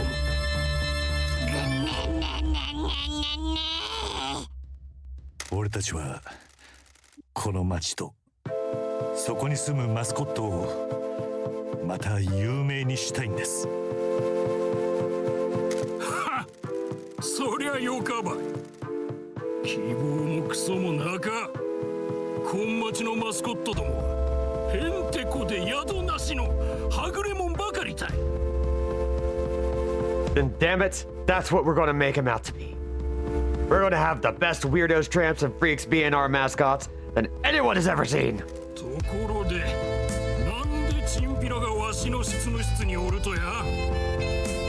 俺たちはこの町とそこに住むマスコットをまた有名にしたいんです。はっ、そりゃよかばい。希望もクソもなか。こん町のマスコットどもはへんてこで宿なしのはぐれもんばかりたい。 Then damn it, that's what we're going to make him out to be. We're going to have the best weirdos, tramps, and freaks being our mascots than anyone has ever seen. ところで、なんでチンピラがわしの執務室におるとや。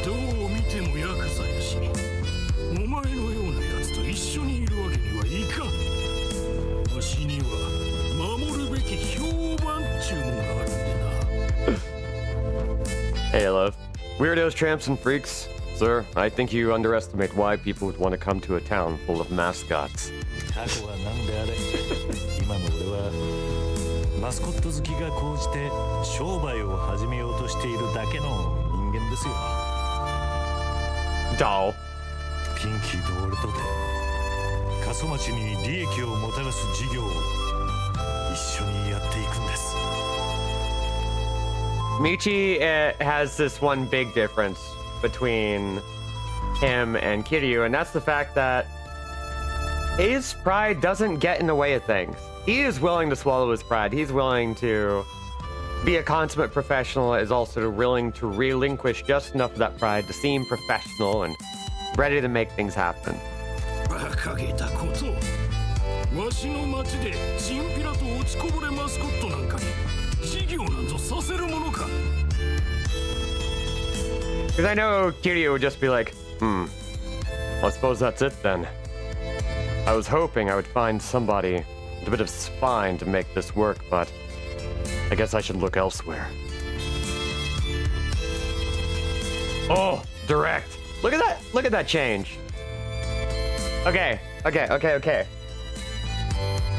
どう見てもヤクザやし、お前のようなやつと一緒にいるわけにはいかん。わしには守るべき評判っちゅうもんがあるんでな。 Hey, love. Weirdos, tramps, and freaks. Sir, I think you underestimate why people would want to come to a town full of mascots. 過去は何であれ、今の俺はマスコット好きが高じて商売を始めようとしているだけの人間ですよ。Doll. ピンキーと俺とで過疎町に利益をもたらす事業を一緒にやっていくんです。 Michi has this one big difference between him and Kiryu, and that's the fact that his pride doesn't get in the way of things. He is willing to swallow his pride. He's willing to be a consummate professional, is also willing to relinquish just enough of that pride to seem professional and ready to make things happen. 馬鹿げたこと。わしの町でチンピラと落ちこぼれマスコットなんかに事業なんぞさせるものか。 Because I know Kiryu would just be like, well, I suppose that's it then. I was hoping I would find somebody with a bit of spine to make this work, but I guess I should look elsewhere. Oh, direct. Look at that. Look at that change. Okay.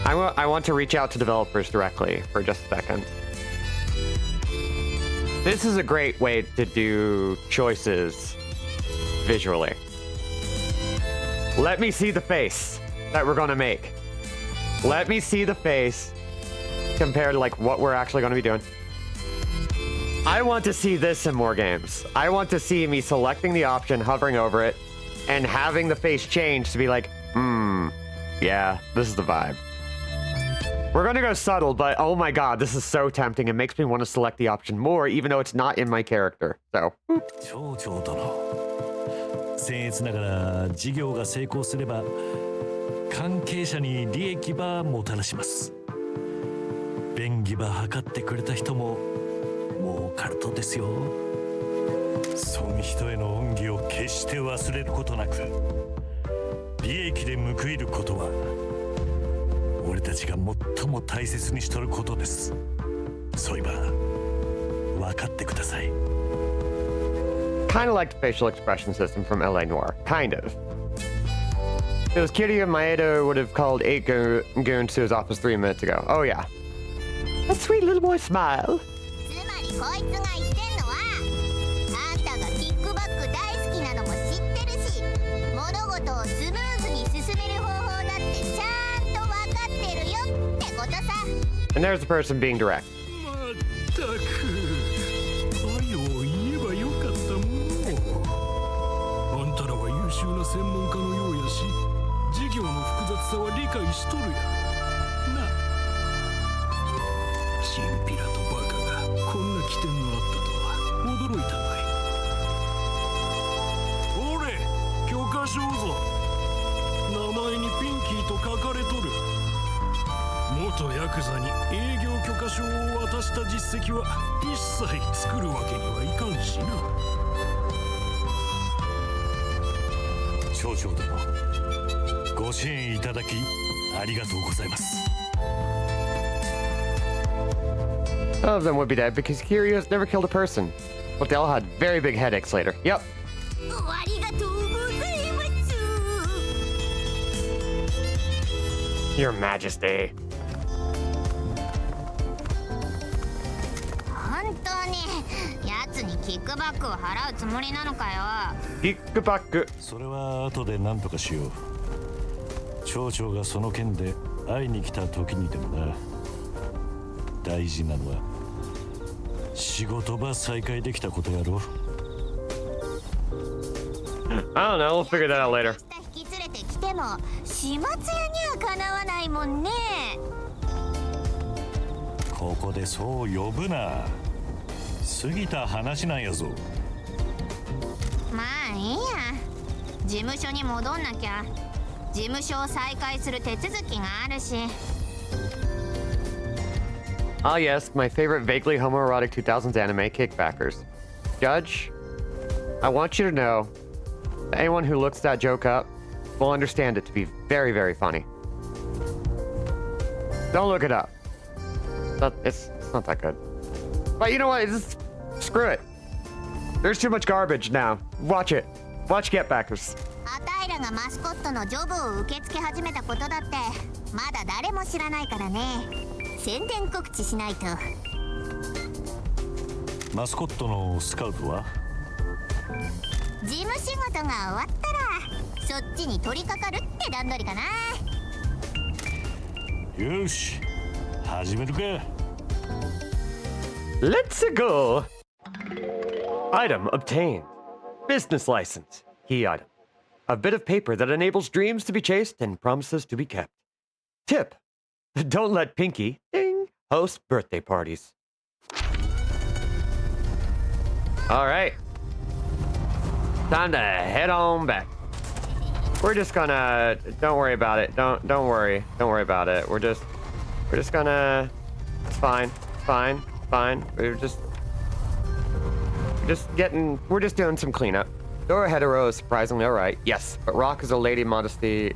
I want to reach out to developers directly for just a second. This is a great way to do choices visually. Let me see the face that we're gonna make. Let me see the face compared to like what we're actually gonna be doing. I want to see this in more games. I want to see me selecting the option, hovering over it, and having the face change to be like, yeah, this is the vibe. We're gonna go subtle, but oh my god, this is so tempting. It makes me want to select the option more, even though it's not in my character. So, 町長殿、僭越ながら事業が成功すれば関係者に利益ばもたらします。便宜ば図ってくれた人も儲かるとですよ。その人への恩義を決して忘れることなく、利益で報いることは俺たちが最も大切にしとることです。そういえば分かってください。kind of like the facial expression system from LA Noire. Kind of. It was Kiryu Maeda would have called 8 goons to his office 3 minutes ago. Oh yeah. A sweet little boy smile. つまりこいつが言ってんのは、あんたがキックバック大好きなのも知ってるし、物事をスムーズに進める方法だってちゃんと分かってるよってことさ。 And there's the person being direct. まったく、あよを言えばよかったもの。あんたらは優秀な専門家のようやし、事業の複雑さは理解しとるやな。チンピラとバカがこんな起点のあったとは驚いたわい。おれ、許可証ぞ。名前にピンキーと書かれとる。元ヤクザに営業許可証を渡した実績は一切作るわけにはいかんしな。町長殿、ご支援いただきありがとうございます。 Some of them would be dead because Kiryu's never killed a person, but they all had very big headaches later. Yep. ありがとうございます。 Your Majesty. 本当に奴にキックバックを払うつもりなのかよ。 Kickback. それは後で何とかしよう。町長がその件で会いに来た時にでもな。大事なのは仕事場再開できたことやろ。 I don't know. We'll figure that out later. 引き連れてきても始末屋にはかなわないもんね。ここでそう呼ぶな。過ぎた話なんやぞ。まあいいや。事務所に戻んなきゃ。事務所を再開する手続きがあるし。 Ah, yes, my favorite vaguely homoerotic 2000s anime, Kickbackers. Judge, I want you to know that anyone who looks that joke up will understand it to be very, very funny. Don't look it up. It's not that good. But you know what? Screw it. There's too much garbage now. Watch it. Watch Kickbackers. アタイらがマスコットのジョブを受け付け始めたことだってまだ誰も知らないからね。宣伝告知しないと。マスコットのスカウトは？事務仕事が終わったらそっちに取り掛かるって段取りかな。よし、始めるか。 Let's go. Item obtained. Business license. Key item. A bit of paper that enables dreams to be chased and promises to be kept. Tip. Don't let Pinky, ding, host birthday parties. All right. Time to head on back. We're just gonna, don't worry about it. Don't worry about it. We're just gonna, it's fine. We're just doing some cleanup. Dora Hetero is surprisingly alright, yes, but Rock is a lady's modesty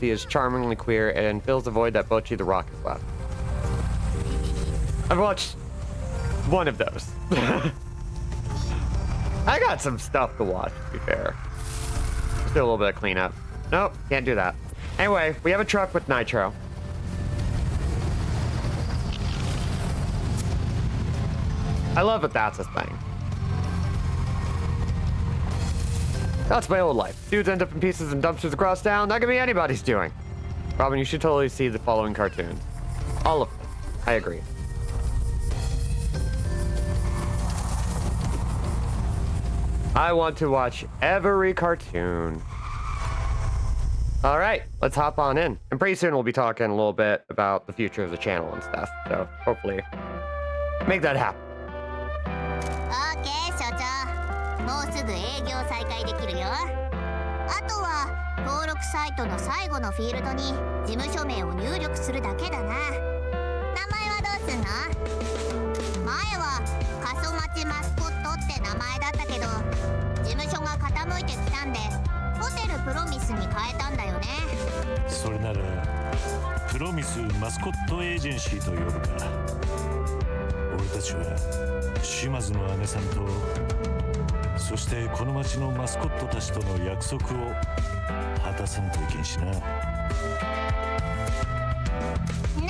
is charmingly queer and fills the void that Bochi the Rock has left. I've watched one of those. I got some stuff to watch, to be fair. Let's do a little bit of cleanup. Nope, can't do that. Anyway, we have a truck with nitro. I love that that's a thing. That's my old life. Dudes end up in pieces and dumpsters across town. Not gonna be anybody's doing. Robin, you should totally see the following cartoons. All of them. I agree. I want to watch every cartoon. All right, let's hop on in. And pretty soon we'll be talking a little bit about the future of the channel and stuff. So hopefully make that happen. オーケー所長、もうすぐ営業再開できるよ。あとは登録サイトの最後のフィールドに事務所名を入力するだけだな。名前はどうすんの？前は過疎町マスコットって名前だったけど事務所が傾いてきたんでホテルプロミスに変えたんだよね。それならプロミスマスコットエージェンシーと呼ぶか。俺たちは島津の姉さんとそしてこの町のマスコットたちとの約束を果たさんといけんしな。ねえ、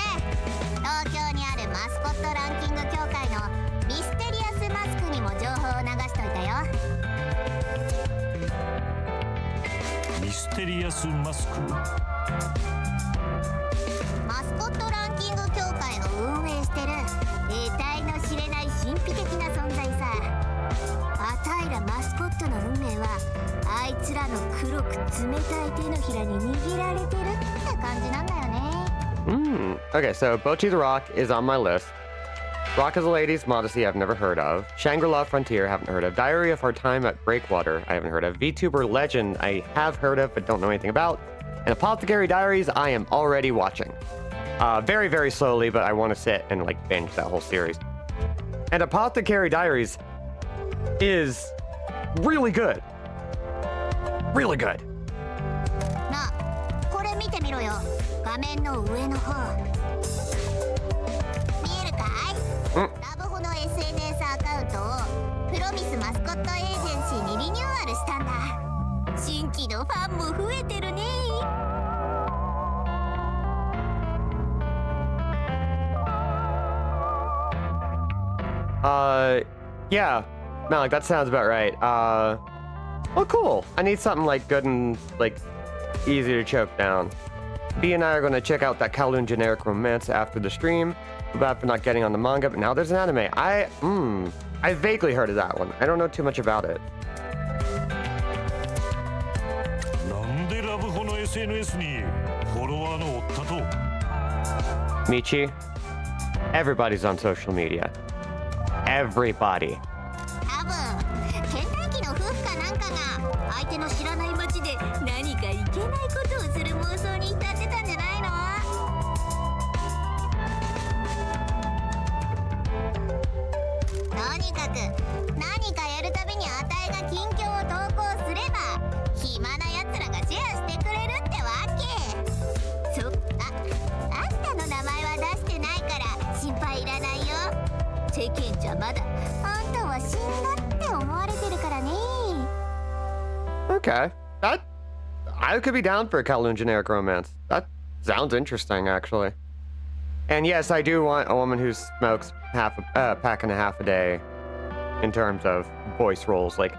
東京にあるマスコットランキング協会のミステリアスマスクにも情報を流しといたよ。ミステリアスマスク？マスコットランキング協会が運営してる得体の知れない神秘的な存在さ。あたいらマスコットの運命はあいつらの黒く冷たい手のひらに握られてるって感じなんだよね。Okay, so Bochi the Rock is on my list. Rock is a Lady's Modesty I've never heard of. Shangri-La Frontier haven't heard of. Diary of Our Time at Breakwater I haven't heard of. VTuber Legend I have heard of but don't know anything about. And Apothecary Diaries I am already watching. Very, very slowly, but I want to sit and like binge that whole series. And Apothecary Diaries is really good. Really good. なあ、見てみろよ。画面の上の方見えるかい？ラブホの SNS アカウントをプロミスマスコットエージェンシーにリニューアルしたんだ。新規のファンも増えてるね。Yeah, Malik, that sounds about right. Well, cool. I need something like good and like easy to choke down. B and I are going to check out that Kowloon generic romance after the stream. Bad for not getting on the manga, but now there's an anime. I vaguely heard of that one. I don't know too much about it. なんでラブホの SNS にフォロワーのおったと Michi, everybody's on social media. Everybody. 多分倦怠期の夫婦かなんかが相手の知らない街で何かいけないことをする妄想に浸ってたんじゃないの？とにかく何かやるたびにあたいが近況を投稿すれば暇なやつらがシェアしてくれるってわけ。あんたの名前は出してないから心配いらないよ。世間じゃまだあんたは死んだって思われてるからね。 Okay. I could be down for a Kowloon generic romance. That sounds interesting, actually. And yes, I do want a woman who smokes pack and a half a day in terms of voice roles. Like,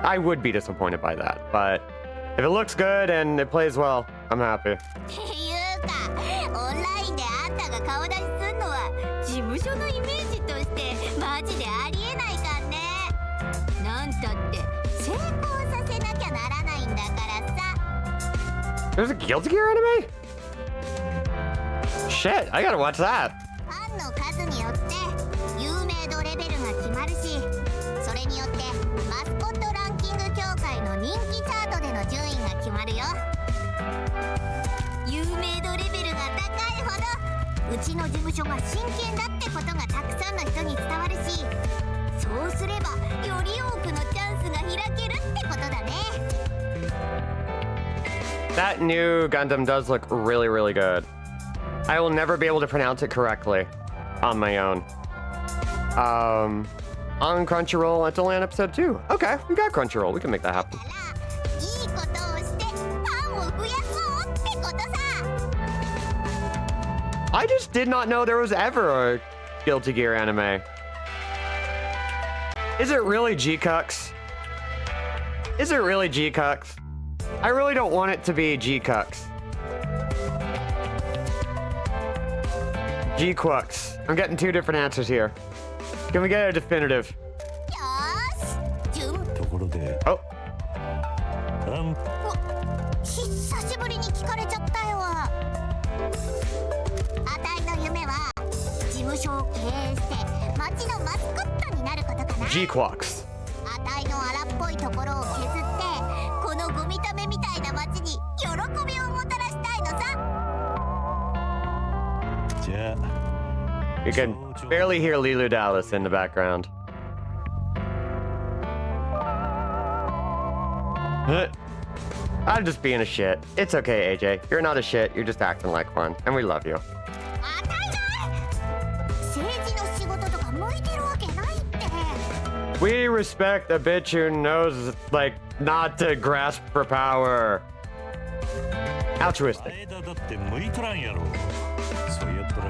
I would be disappointed by that, but if it looks good and it plays well, I'm happy. っていうかオンラインであんたが顔出しすんのは事務所のイメージとしてマジでありえないかんね。なんたって成功させなきゃならないんだからさ。 There's a Guilty Gear anime? Shit, I gotta watch that. ファンの数によって有名度レベルが決まるし、それによってマスコットランキング協会の人気チャートでの順位が決まるよ。有名度レベルが高いほどうちの事務所が真剣だってことがたくさんの人に伝わるし、そうすればより多くのチャンスが開けるってことだね。 That new Gundam does look really, really good. I will never be able to pronounce it correctly on my own. On Crunchyroll, it's only on episode 2. Okay, we got Crunchyroll. We can make that happen. だからいいことをしてファンを増やそうってことさ。 I just did not know there was ever a Guilty Gear anime. Is it really G-Cucks? Is it really G-Cucks? I really don't want it to be G-Cucks. G-Cucks. I'm getting two different answers here. Can we get a definitive? よーし、順ところで Oh, 久しぶりに聞かれちゃったよ。あたいの夢は事務所を経営して町のマスコットになることかな。 G-Quacks. あたいの荒っぽいところを削ってこのゴミためみたいな町に喜びをもたらしたいのさ。じゃあ You can barely hear Lilu Dallas in the background. I'm just being a shit. It's okay, AJ. You're not a shit. You're just acting like one. And we love you. あたいが政治の仕事とか向いてるわけないって。 We respect a bitch who knows, like, not to grasp for power. Altruistic. 前田だって向いとらんやろ。そうやったら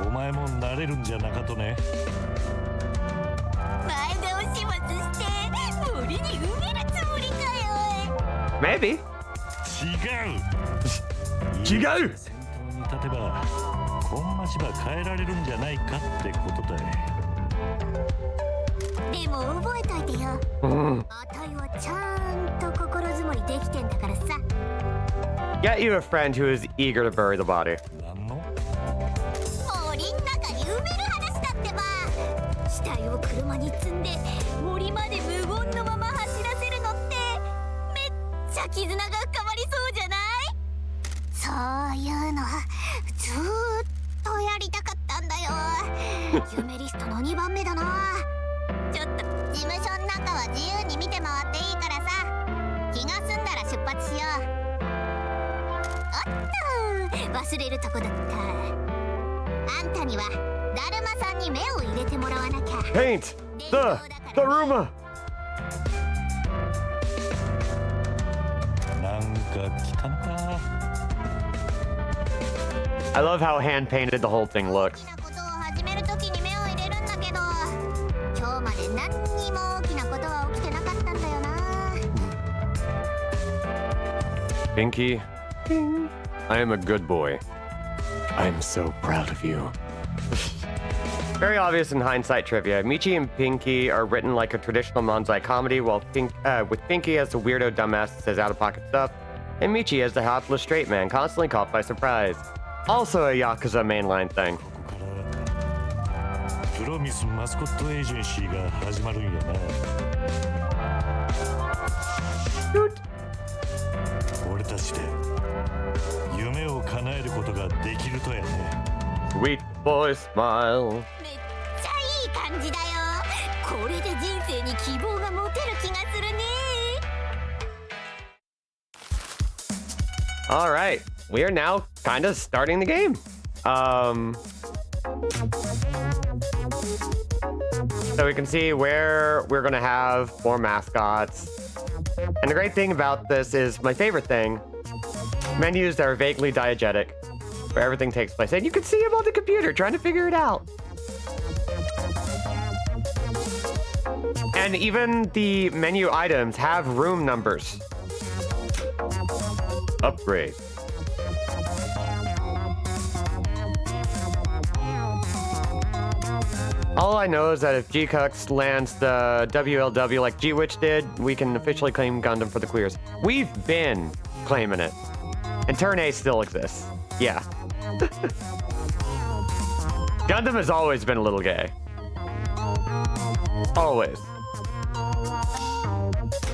お前もなれるんじゃなかとね。前倒し始末して森に埋めるつもりかよ。 Maybe. 違う。違う。先頭に立てばこん町ば変えられるんじゃないかってことだよ。でも覚えといてよ。あたいはちゃんと心づもりできてんだからさ。 Get you a friend who is eager to bury the body. なんの？森ん中に埋める話だってば。死体を車に積んで森まで無言のまま走らせるのってめっちゃ絆が深まりそうじゃない？そういうのずーっとやりたかったんだよ。夢リストの2番目だな。ちょっと事務所の中は自由に見て回っていいからさ。気が済んだら出発しよう。おっ忘れるとこだった。あんたにはだるまさんに目を入れてもらわなきゃ。 Paint the Daruma. なんか汚か。 I love how hand painted the whole thing looks. 大きなことを始めるときに目を入れるんだけど、今日まで何にも大きなことは起きてなかったんだよな。 Pinky, I am a good boy. I'm so proud of you. Very obvious in hindsight trivia. Michi and Pinky are written like a traditional manzai comedy, while with Pinky as the weirdo dumbass that says out-of-pocket stuff, and Michi as the hapless straight man constantly caught by surprise. Also a yakuza mainline thing. ここからプロミスマスコットエージェンシーが始まるんやな。俺たちで夢を叶えることができるとやね。 Sweet boy smile. めっちゃいい感じだよ。これで人生に希望が持てる気がするね。 All right, we are now kind of starting the game. So we can see where we're going to have more mascots. And the great thing about this is my favorite thing, menus that are vaguely diegetic, where everything takes place. And you can see him on the computer trying to figure it out. And even the menu items have room numbers. Upgrade. All I know is that if G-Cux lands the WLW like G-Witch did, we can officially claim Gundam for the queers. We've been claiming it. And Turn A still exists. Yeah. Gundam has always been a little gay. Always.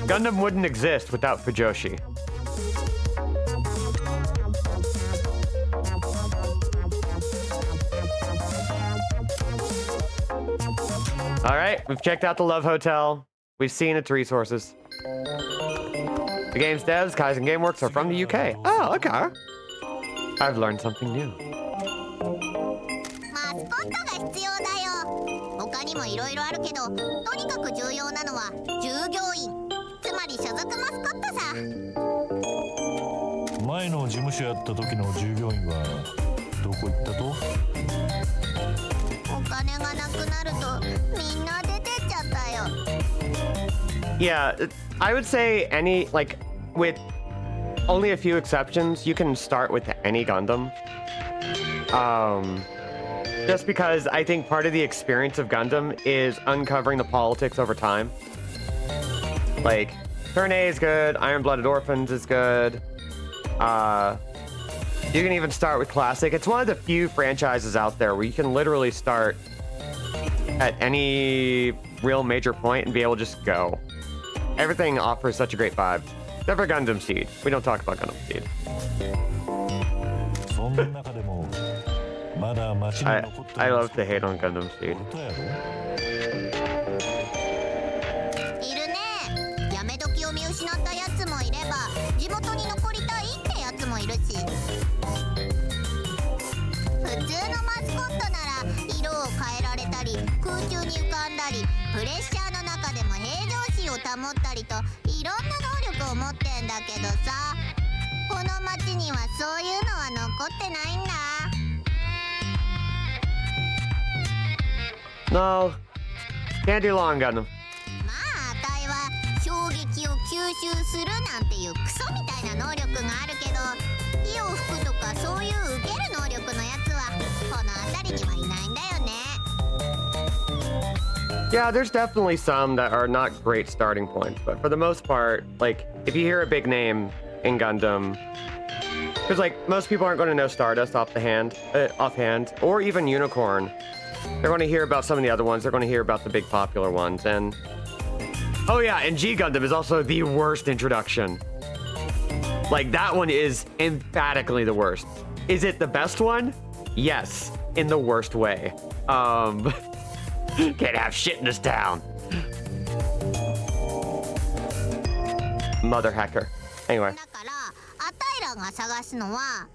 Gundam wouldn't exist without Fujoshi. All right, we've checked out the Love Hotel. We've seen its resources. The game's devs, Kaizen Gameworks, are from the UK. Oh, okay. I've learned something new. マスコットが必要だよ。他にもいろいろあるけど、とにかく重要なのは従業員、つまり所属マスコットさ。前の事務所やった時の従業員はどこ行ったと？お金がなくなるとみんな出てっちゃったよ。 Yeah, I would say any, like, with only a few exceptions, you can start with any Gundam. Just because I think part of the experience of Gundam is uncovering the politics over time. Like, Turn A is good, Iron-Blooded Orphans is good. You can even start with Classic. It's one of the few franchises out there where you can literally start at any real major point and be able to just go. Everything offers such a great vibe. Except for Gundam Seed. We don't talk about Gundam Seed. そんな中でもまだ街に残ってる I love to hate on Gundam Seed. ことやろ？いるね。やめ時を見失ったやつもいれば、地元に残りたいってやつもいるし。普通のマスコットなら色を変えられたり、空中に浮かんだり、プレッシャーの中でも平常心を保ったりといろんな能力を持ってんだけどさ、この街にはそういうのは残ってないんだ。 No. Can't do long Gundam. まああたいは衝撃を吸収するなんていうクソみたいな能力があるけど、火を吹くとかそういう受ける能力のやつはこの辺りにはいないんだよね。 Yeah, there's definitely some that are not great starting points, but for the most part, like, if you hear a big name in Gundam, because, like, most people aren't going to know Stardust offhand, or even Unicorn. They're going to hear about some of the other ones. They're going to hear about the big popular ones, and... Oh yeah, and G Gundam is also the worst introduction. Like, that one is emphatically the worst. Is it the best one? Yes, in the worst way. Can't have shit in this town. Mother hacker. Anyway. だからあたいらが探すのは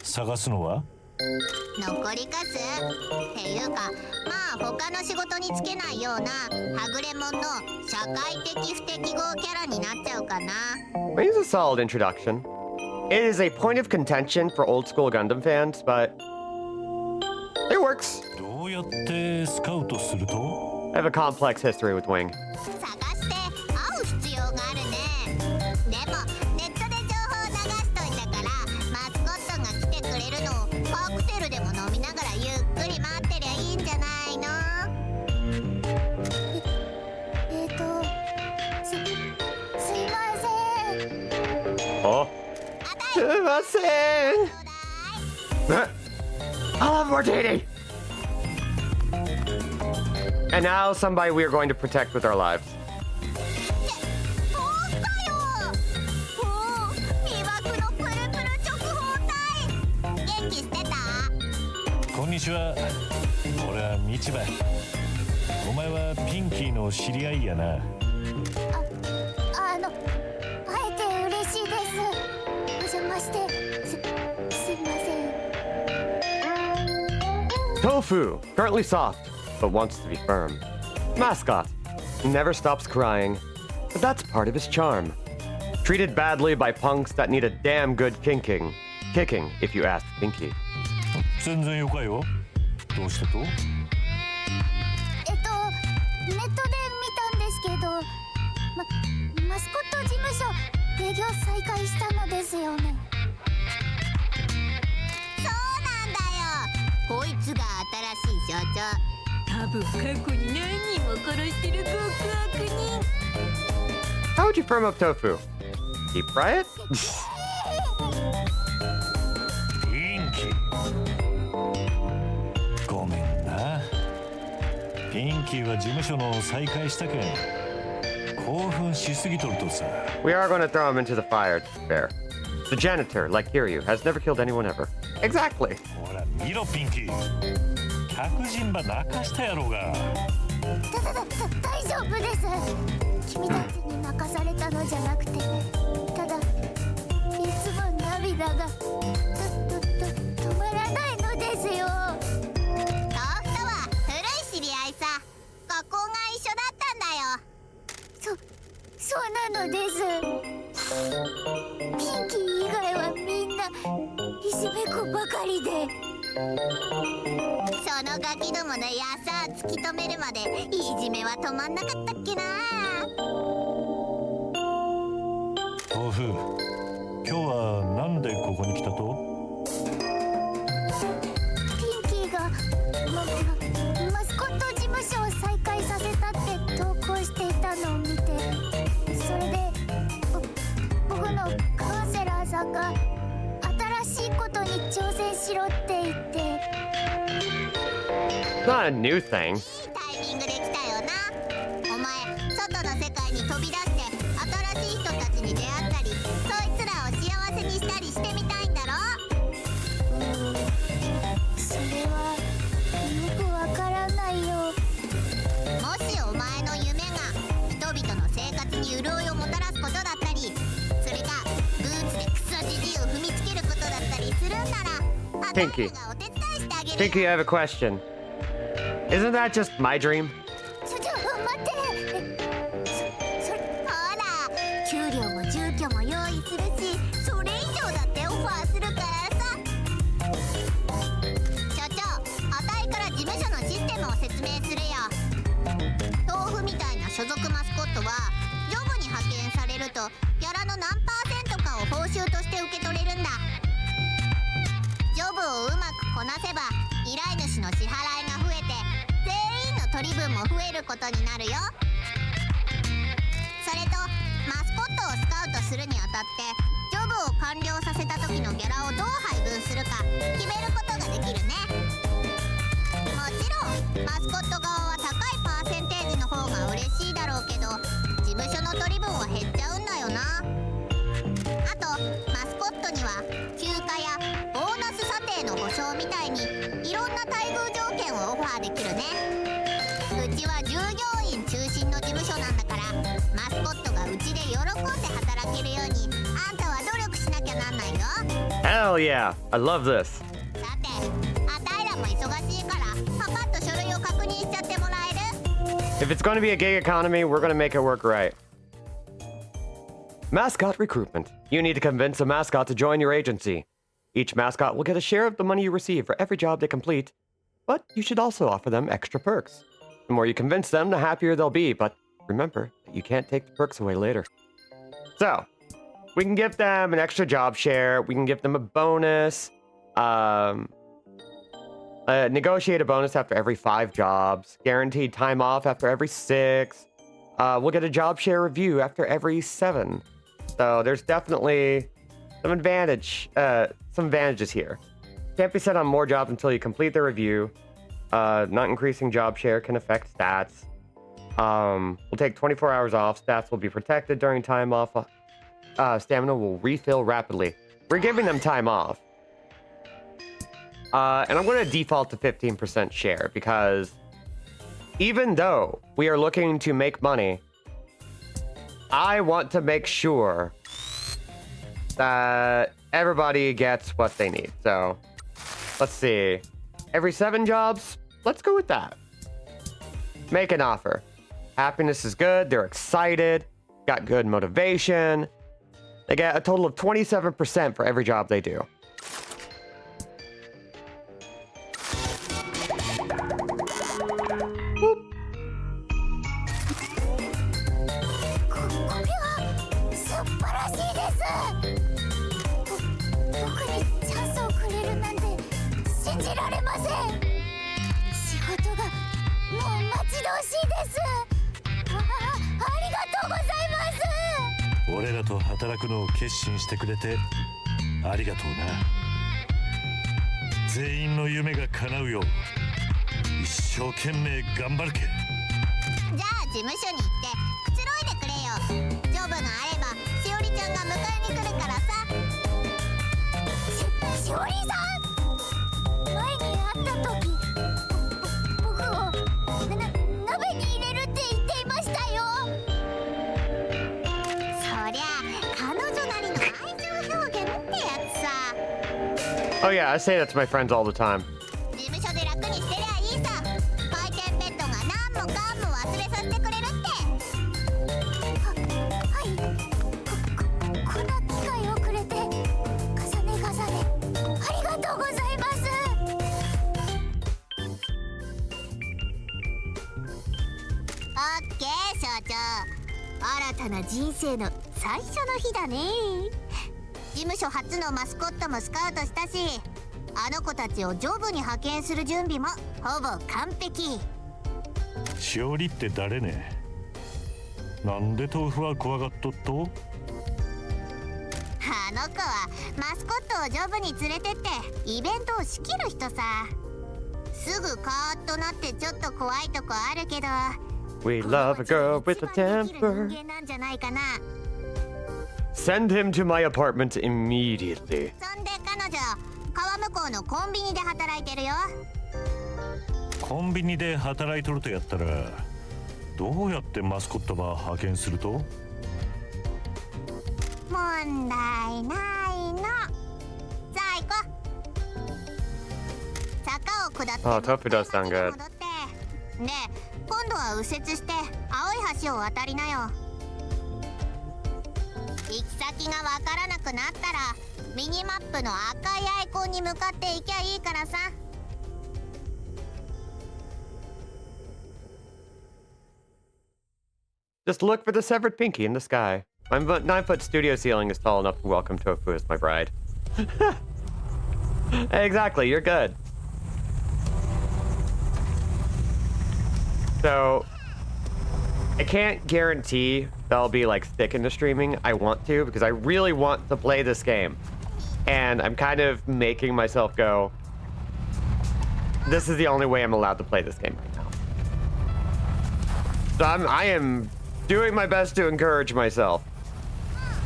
探すのは？残りかすっていうか、まあ他の仕事に就けないようなはぐれ者の社会的不適合キャラになっちゃうかな。 It's a solid introduction. It is a point of contention for old school Gundam fans, but it works. どうやってスカウトすると？ I have a complex history with Wing. 探して会う必要があるね。でもネットで情報を流しといたから、マスコットが来てくれるのをカクテルでも飲みながらゆっくり待ってりゃいいんじゃないの？すいません。Oh. すいません。I'll have martini. And now somebody we are going to protect with our lives. そうかよ。おお、魅惑のプルプル直方体。元気してた？こんにちは。俺は道場。お前はピンキーの知り合いやな。会えて嬉しいです。お邪魔して、すいません。Tofu, currently soft, but wants to be firm. Mascot, never stops crying, but that's part of his charm. Treated badly by punks that need a damn good kicking, if you ask Pinky. 全然よかよ。どうしたと？ネットで見たんですけど、マスコット事務所営業再開したのですよね。そうなんだよ。こいつが新しい社長。多分過去に何人も殺してる極悪人。 How would you firm up tofu? Deep fry it? ピンキー。ごめんな。ピンキーは事務所の再開したけん興奮しすぎとるとさ。 We are going to throw him into the fire, to be fair. The janitor, like Kiryu, has never killed anyone ever. Exactly. ほら見ろピンキー。客人ば泣かしたやろうが。大丈夫です。君たちに泣かされたのじゃなくて、ただいつも涙が止まらないのですよ。豆腐とは古い知り合いさ。学校が一緒だったんだよ。そうなのです。ピンキー以外はみんないじめっ子ばかりで。そのガキどものやさ突き止めるまでいじめは止まんなかったっけな。豆腐、今日はなんでここに来たと？ピンキーがマスコット事務所を再開させたって投稿していたのを見て、それで僕のカウンセラーさんが新しいことに挑戦しろって言って。 It's not a new thing. いいタイミングで来たよな。お前外の世界に飛び出して新しい人たちに出会ったり、そいつらを幸せにしたりしてみたいんだろ。それはよくわからないよ。もしお前の夢が人々の生活に潤いをもたらすことだったり、それがブーツでクソじじいを踏みつけることだったりするんなら、あたいらがお手伝いしてあげるよ。 Pinky, I have a question. Isn't that just my dream? 待って。ほら、給料も住居も用意するし、それ以上だってオファーするからさ。社長、あたいから事務所のシステムを説明するよ。豆腐みたいな所属マスコットはジョブに派遣されるとギャラの何%かを報酬として受け取れるんだ。ジョブをうまくこなせば依頼主の支払いが増えて全員の取り分も増えることになるよ。それとマスコットをスカウトするにあたってジョブを完了させた時のギャラをどう配分するか決めることができるね。もちろんマスコット側は高いパーセンテージの方が嬉しいだろうけど、事務所の取り分は減っちゃうんだよな。あとマスコットには休暇やボーナス査定の保証みたいにいろんな待遇条件をオファーできるね。うちは従業員中心の事務所なんだから、マスコットがうちで喜んで働けるようにあんたは努力しなきゃなんないよ。Hell Hell yeah, I love this. さて、あたいらも忙しいからパパッと書類を確認しちゃってもらえる？ If it's going to be a gig economy, we're going to make it work right. Mascot recruitment. You need to convince a mascot to join your agency. Each mascot will get a share of the money you receive for every job they complete, but you should also offer them extra perks. The more you convince them, the happier they'll be, but remember that you can't take the perks away later. So, we can give them an extra job share, we can give them a bonus, negotiate a bonus after every 5 jobs, guaranteed time off after every 6, we'll get a job share review after every 7. So there's definitely some advantages here. Can't be set on more jobs until you complete the review. Not increasing job share can affect stats. We'll take 24 hours off. Stats will be protected during time off. Stamina will refill rapidly. We're giving them time off. And I'm going to default to 15% share because even though we are looking to make money, I want to make sure that everybody gets what they need. So let's see. Every 7 jobs, let's go with that. Make an offer. Happiness is good. They're excited. Got good motivation. They get a total of 27% for every job they do. Whoop. 俺らと働くのを決心してくれてありがとうな。全員の夢が叶うよう一生懸命頑張るけ。じゃあ事務所に行ってくつろいでくれよ。ジョブがあればしおりちゃんが迎えに来るからさ。しおりさん、前に会った時僕を鍋に入れるって言っていましたよ。そりゃ彼女なりの愛情表現ってやつさ。Oh yeah, I say that to my friends all the time. 事務所で楽にしてりゃいいさ。回転ベッドが何もかんも忘れさせてくれるって。はい、この機会をくれて重ね重ねありがとうございます。オッケー所長、新たな人生の最初の日だね。事務所初のマスコットもスカウトしたし、あの子たちをジョブに派遣する準備もほぼ完璧。しおりって誰ね。なんで豆腐は怖がっとっと。あの子はマスコットをジョブに連れてってイベントを仕切る人さ。すぐカーッとなってちょっと怖いとこあるけど、 We love a girl with a temper. 人間なんじゃないかな。 Send him to my apartment immediately. そんで彼女、川向こうのコンビニで働いてるよ。コンビニで働いとるとやったらどうやってマスコットば派遣すると。問題ないの。さあ行こう。坂を下ってあ、トップdoes sound good. 戻って。で、今度は右折して青い橋を渡りなよ。行き先がわからなくなったらミニマップの赤いアイコンに向かって行きゃいいからさ。Just look for the severed pinky in the sky. My 9-foot studio ceiling is tall enough to welcome Tofu as my bride. Exactly, you're good. So, I can't guarantee that I'll be like sticking to streaming. I want to because I really want to play this game. And I'm kind of making myself go, this is the only way I'm allowed to play this game right now. So I am doing my best to encourage myself.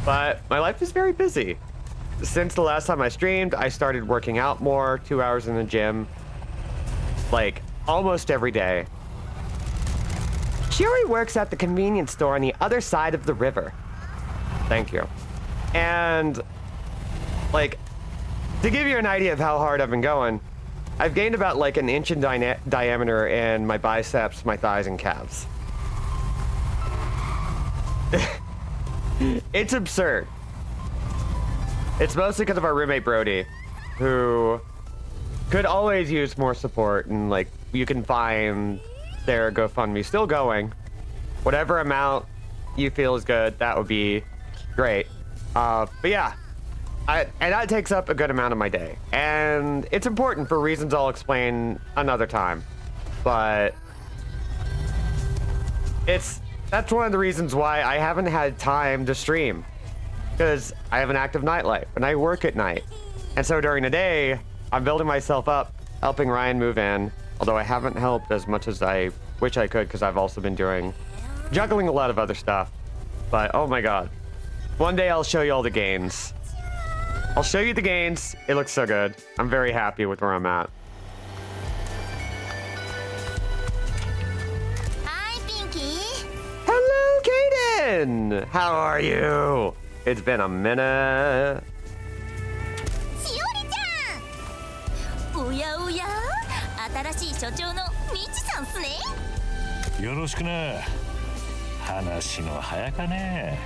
But my life is very busy. Since the last time I streamed, I started working out more, 2 hours in the gym, like almost every day. Shiori works at the convenience store on the other side of the river. Thank you. And like To give you an idea of how hard I've been going, I've gained about like an inch in diameter in my biceps, my thighs, and calves. It's absurd. It's mostly because of our roommate Brody, who could always use more support, and like you can find their GoFundMe still going. Whatever amount you feel is good, that would be great. But yeah, and that takes up a good amount of my day, and it's important for reasons I'll explain another time. But that's one of the reasons why I haven't had time to stream, because I have an active nightlife and I work at night, and so during the day I'm building myself up, helping Ryan move in. Although I haven't helped as much as I wish I could, because I've also been juggling a lot of other stuff. But oh my god, one day I'll show you all the gains. I'll show you the gains. It looks so good. I'm very happy with where I'm at. Hi, Pinky. Hello, Kaden. How are you? It's been a minute. しおりちゃん。おやおや、新しい所長のみちさんっすね。よろしくな。話の早かね。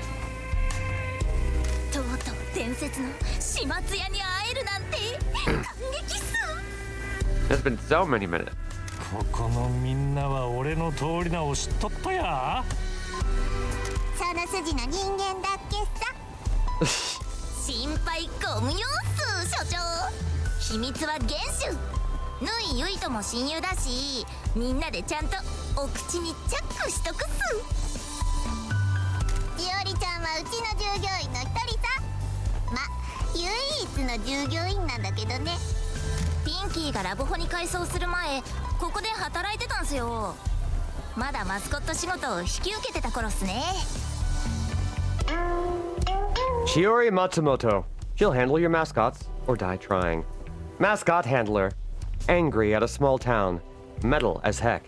とうとう伝説の始末屋に会えるなんて感激っす。It's been so many minutes. ここのみんなは俺の通り名を知っとったや。その筋の人間だっけさ。心配ご無用っす所長。秘密は厳守。ぬいゆいとも親友だし、みんなでちゃんとお口にチャックしとくっす。しおりちゃんはうちの従業員の一人さ。ま、唯一の従業員なんだけどね。ピンキーがラブホに改装する前、ここで働いてたんすよ。まだマスコット仕事を引き受けてた頃っすね。Shiori Matsumoto. She'll handle your mascots or die trying. Mascot handler. Angry at a small town. Metal as heck.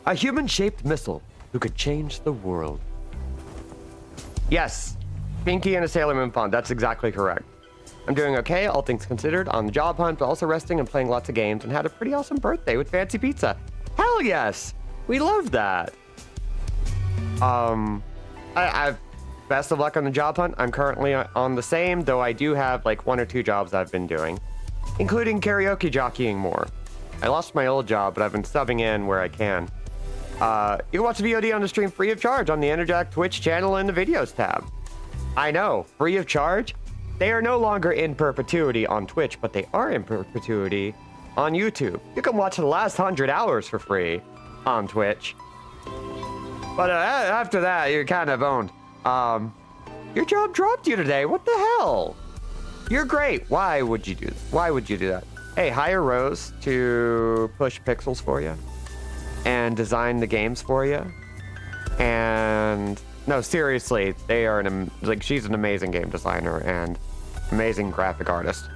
A human-shaped missile who could change the world. Yes. Pinky and a Sailor Moon font. That's exactly correct. I'm doing okay, all things considered, on the job hunt, but also resting and playing lots of games, and had a pretty awesome birthday with fancy pizza. Hell yes! We love that. I've best of luck on the job hunt. I'm currently on the same, though I do have like 1 or 2 jobs I've been doing, including karaoke jockeying more. I lost my old job, but I've been subbing in where I can. You can watch the VOD on the stream free of charge on the Enerjack Twitch channel in the videos tab. I know, free of charge? They are no longer in perpetuity on Twitch, but they are in perpetuity on YouTube. You can watch the last 100 hours for free on Twitch. But after that, you're kind of owned. Your job dropped you today. What the hell? You're great. Why would you do that? Why would you do that? Hey, hire Rose to push pixels for you and design the games for you. And no, seriously, they are she's an amazing game designer and amazing graphic artist.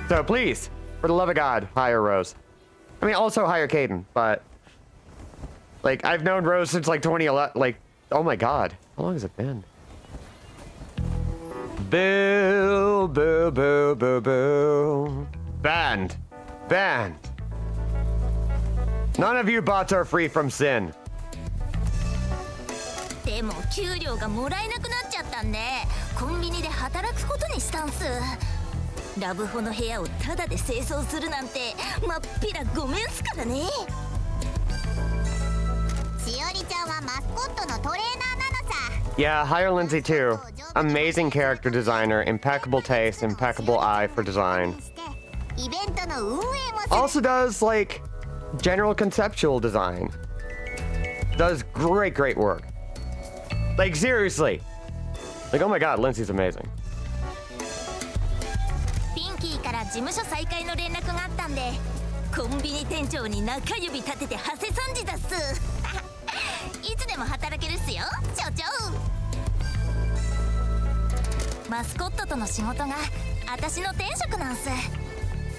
So please, for the love of God, hire Rose. I mean, also hire Caden, but like I've known Rose since like 2011. Like, oh my God, how long has it been? Boo, boo, boo, boo, boo. Banned. Banned. None of you bots are free from sin. でも給料がもらえなくなっちゃったんで、コンビニで働くことにしたんす。ラブホの部屋をタダで清掃するなんてまっぴらごめんすからね。しおりちゃんはマスコットのトレーナーなのさ。Yeah, hire Lindsay too. Amazing character designer, impeccable taste, impeccable eye for design. イベントの運営もする。 Also does like general conceptual design. Does great work. Like seriously. Like, oh my God, Lindsay's amazing. ピンキーから事務所再開の連絡があったんで、コンビニ店長に中指立ててハセさんじだっす。いつでも働けるっすよ、所長。マスコットとの仕事が私の天職なんす。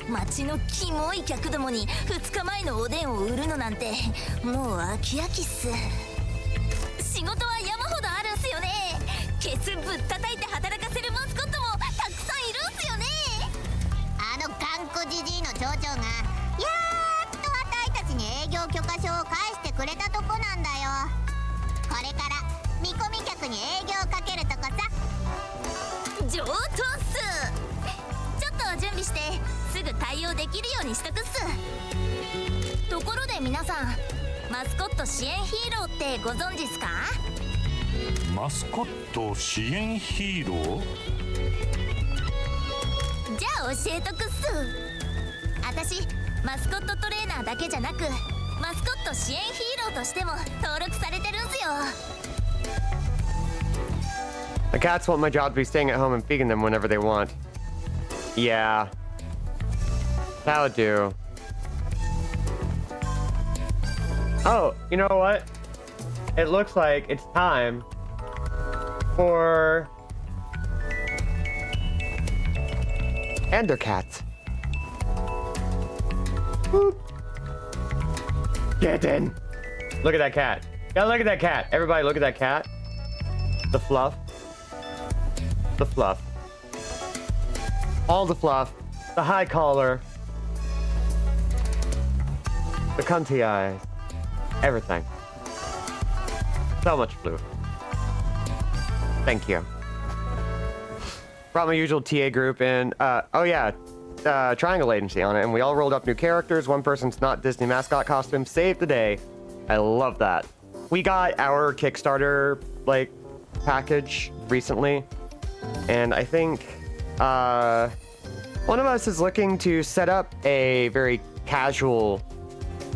街のキモい客どもに2日前のおでんを売るのなんてもう飽き飽きっす。仕事は山ほどあるんすよね。ケツぶったたいて働かせるマスコットもたくさんいるんすよね。対応できるようにしとくっす。ところで皆さん、マスコット支援ヒーローってご存知っすか？マスコット支援ヒーロー？じゃあ教えとくっす。私マスコットトレーナーだけじゃなく、マスコット支援ヒーローとしても登録されてるんすよ。 The cats want my job to be staying at home and feeding them whenever they want. Yeah. That'll do. Oh, you know what? It looks like it's time for Endercats. Boop. Get in. Look at that cat. Yeah, look at that cat. Everybody look at that cat. The fluff. The fluff. All the fluff. The high collar. The cunty eyes. Everything. So much blue. Thank you. Brought my usual TA group in. Triangle Agency on it, and we all rolled up new characters. One person's not Disney mascot costume. Saved the day. I love that. We got our Kickstarter, package recently, and I think, one of us is looking to set up a very casual,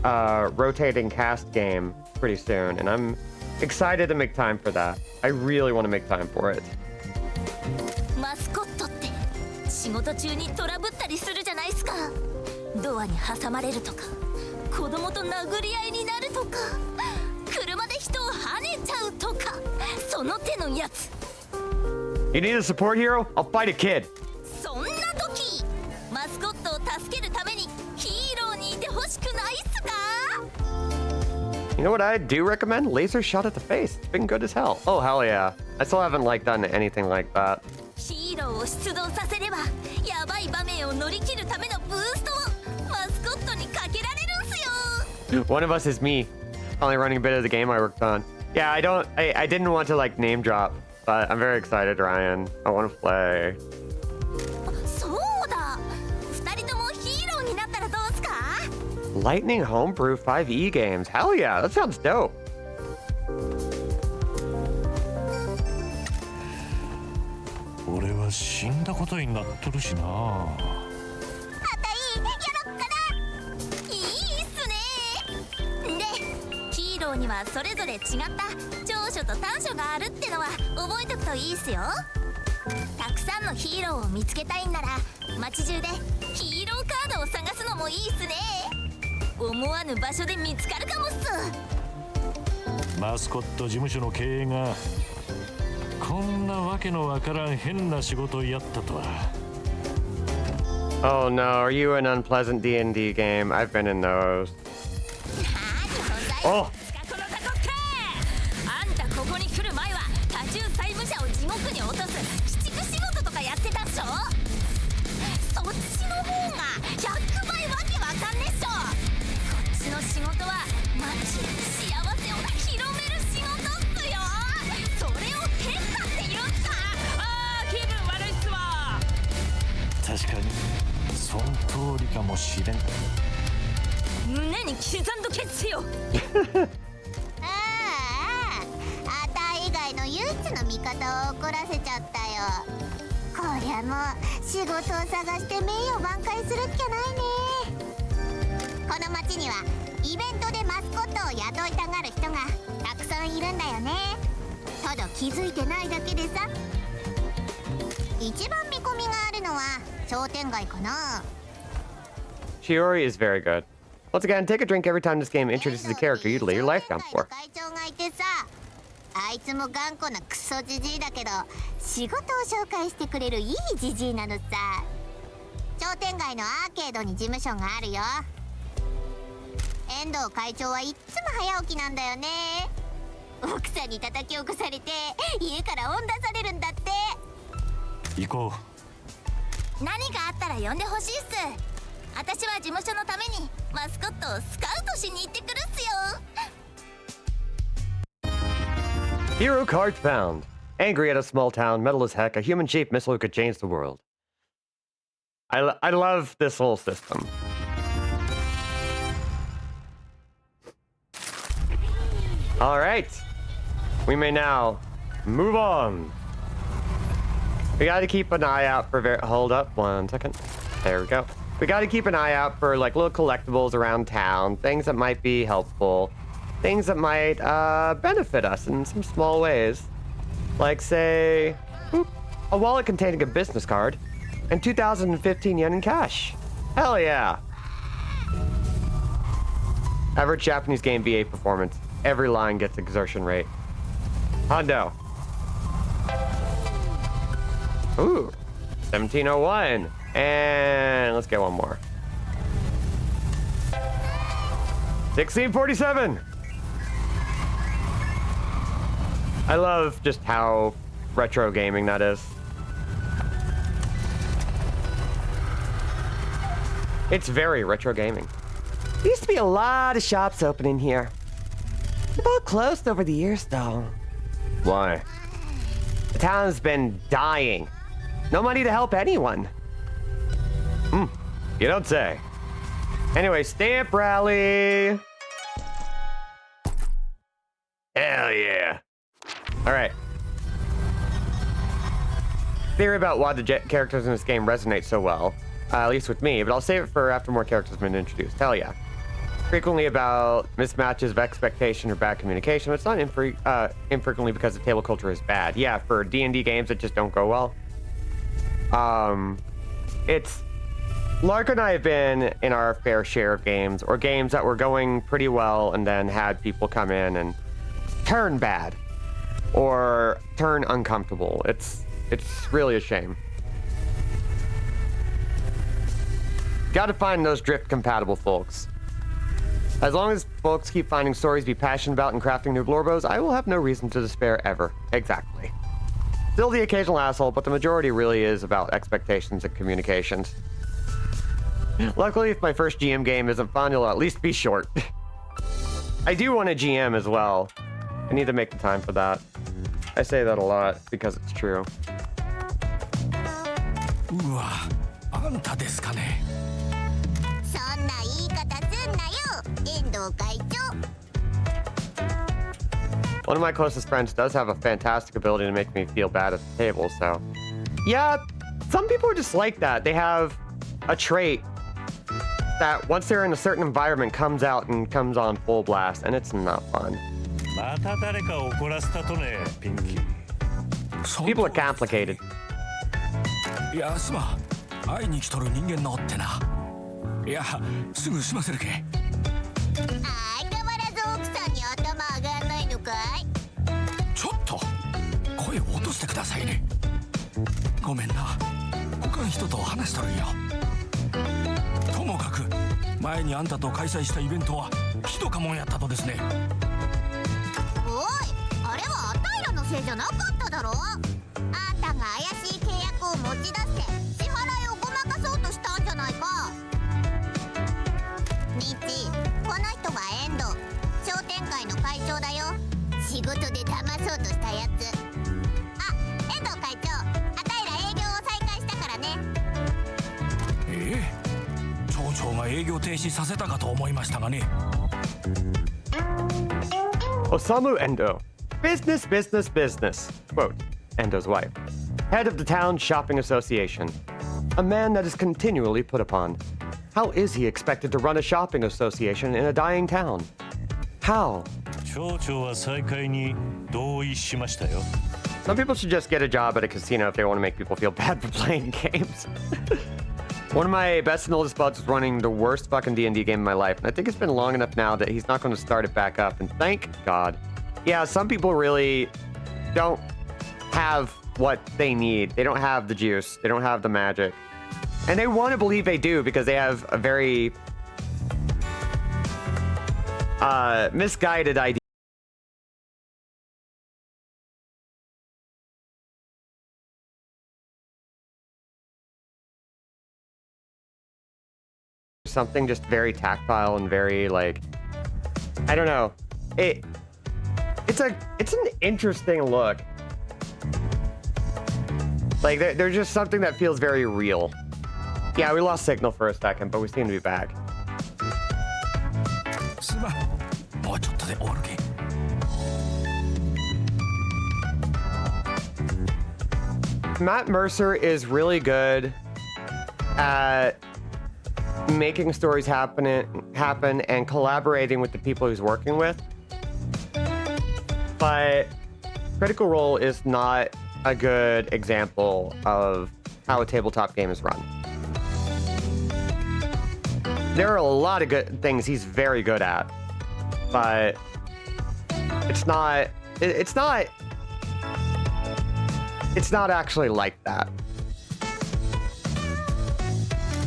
rotating cast game pretty soon, and I'm excited to make time for that. I really want to make time for it. マスコットって仕事中にトラブったりするじゃないっすか。ドアに挟まれるとか、子供と殴り合いになるとか、車で人を跳ねちゃうとか、その手のやつ。 You need a support hero? I'll fight a kid. そんな時、マスコットを助けるためにヒーローにいてほしくないっすか？ You know what I do recommend? Laser shot at the face. It's been good as hell. Oh, hell yeah. I still haven't done anything like that. ヒーローを出動させれば、やばい場面を乗り切るためのブーストをマスコットにかけられるんすよ。 One of us is me. Only running a bit of the game I worked on. Yeah, I didn't want to name drop, but I'm very excited, Ryan. I want to play. そうだ。二人ともヒーローになったらどうっすか？ Lightning Homebrew 5e games. Hell yeah, that sounds dope. 俺は死んだことになっとるしな。あたいやろっかな。いいっすね。で、ヒーローにはそれぞれ違った長所と短所があるってのは覚えとくといいっすよ。たくさんのヒーローを見つけたいんなら、街中でヒーローカードを探すのもいいっすね。思わぬ場所で見つかるかもっす。マスコット事務所の経営がこんなわけのわからん変な仕事をやったとは。 Oh no, are you an unpleasant D&D game? I've been in those. あんたここに来る前は多重債務者を地獄に落とす鬼畜仕事とかやってたっしょ。そっちの方が100倍わけわかんねっしょ。こっちの仕事は街に幸せを広める仕事っすよ。それを変だって言うんすか？あー、気分悪いっすわ。確かにその通りかもしれん。胸に刻んどけっすよ。ああた以外の唯一の味方を怒らせちゃったよ。こりゃもう仕事を探して名誉挽回するっきゃないね。この町にはイベントでマスコットを雇いたがる人がたくさんいるんだよね。ただ気づいてないだけでさ。一番見込みがあるのは商店街かな。 Shiori is very good. Once again, take a drink every time this game introduces a character you'd lay your life down for. 会長がいてさ、あいつも頑固なクソジジイだけど仕事を紹介してくれるいいジジイなのさ。商店街のアーケードに事務所があるよ。遠藤会長はいっつも早起きなんだよね。奥さんに叩き起こされて家から追ん出されるんだって。行こ何かあったら呼んでほしいっす。私は事務所のためにマスコットをスカウトしに行ってくるっすよ。 Hero card found. Angry at a small town, metal as heck, a human-shaped missile who could change the world. I love this whole system. All right. We may now move on. We got to keep an eye out for hold up 1 second. There we go. We got to keep an eye out for like little collectibles around town, things that might be helpful, things that might benefit us in some small ways. Like say, a wallet containing a business card and 2,015 yen in cash. Hell yeah. Average Japanese game VA performance. Every line gets exertion rate. Hondo. Ooh, 1701. And let's get one more. 1647. I love just how retro gaming that is. It's very retro gaming. There used to be a lot of shops opening here. They've all closed over the years, though. Why? The town's been dying. No money to help anyone. You don't say. Anyway, stamp rally. Hell yeah. All right. Theory about why the characters in this game resonate so well, at least with me, but I'll save it for after more characters have been introduced. Hell yeah. Frequently about mismatches of expectation or bad communication, but it's not infrequently because the table culture is bad. Yeah, for D&D games that just don't go well. It's Lark and I have been in our fair share of games, or games that were going pretty well and then had people come in and turn bad or turn uncomfortable. It's really a shame. Gotta find those drift compatible folks. As long as folks keep finding stories to be passionate about and crafting new blorbos, I will have no reason to despair ever. Exactly. Still the occasional asshole, but the majority really is about expectations and communications. Luckily, if my first GM game isn't fun, it'll at least be short. I do want a GM as well. I need to make the time for that. I say that a lot because it's true. うわ、あんたですかね。そんな言い方すんなよ、遠藤会長。 One of my closest friends does have a fantastic ability to make me feel bad at the table, so... Yeah, some people are just like that. They have a trait that once they're in a certain environment comes out and comes on full blast, and it's not fun. また誰か怒らせたとね、ピンキー。 People are complicated. いや、すま、会いに来とる人間のってな。いや、すぐ済ませるけ。相変わらず奥さんに頭上がんないのかい？ちょっと声を落としてくださいね。ごめんな、他の人と話しとるんよ。ともかく前にあんたと開催したイベントはひどかもんやったとですね。おい、あれはあたいらのせいじゃなかっただろ。あんたが怪しい契約を持ち出して支払いをごまかそうとしたんじゃないか。ミッチ、この人が遠藤、商店会の会長だよ。仕事で騙そうとしたやつ。あ、遠藤会長、あたいら営業を再開したからね。ええ、町長が営業停止させたかと思いましたがね。 Osamu Endo. Business, business, business. Quote, Endo's wife. Head of the town shopping association. A man that is continually put upon. How is he expected to run a shopping association in a dying town? How? 町長は再開に同意しましたよ。 Some people should just get a job at a casino if they want to make people feel bad for playing games. One of my best and oldest buds was running the worst fucking D&D game in my life, and I think it's been long enough now that he's not going to start it back up, and thank God. Yeah, some people really don't have what they need. They don't have the juice. They don't have the magic. And they want to believe they do because they have a very misguided idea. Something just very tactile and very like, I don't know. It's an interesting look. Like there's just something that feels very real. Yeah, we lost signal for a second, but we seem to be back. すまん、もうちょっとで終わるけ。Matt Mercer is really good at making stories happen and collaborating with the people he's working with. But Critical Role is not a good example of how a tabletop game is run. There are a lot of good things he's very good at, but it's not actually like that.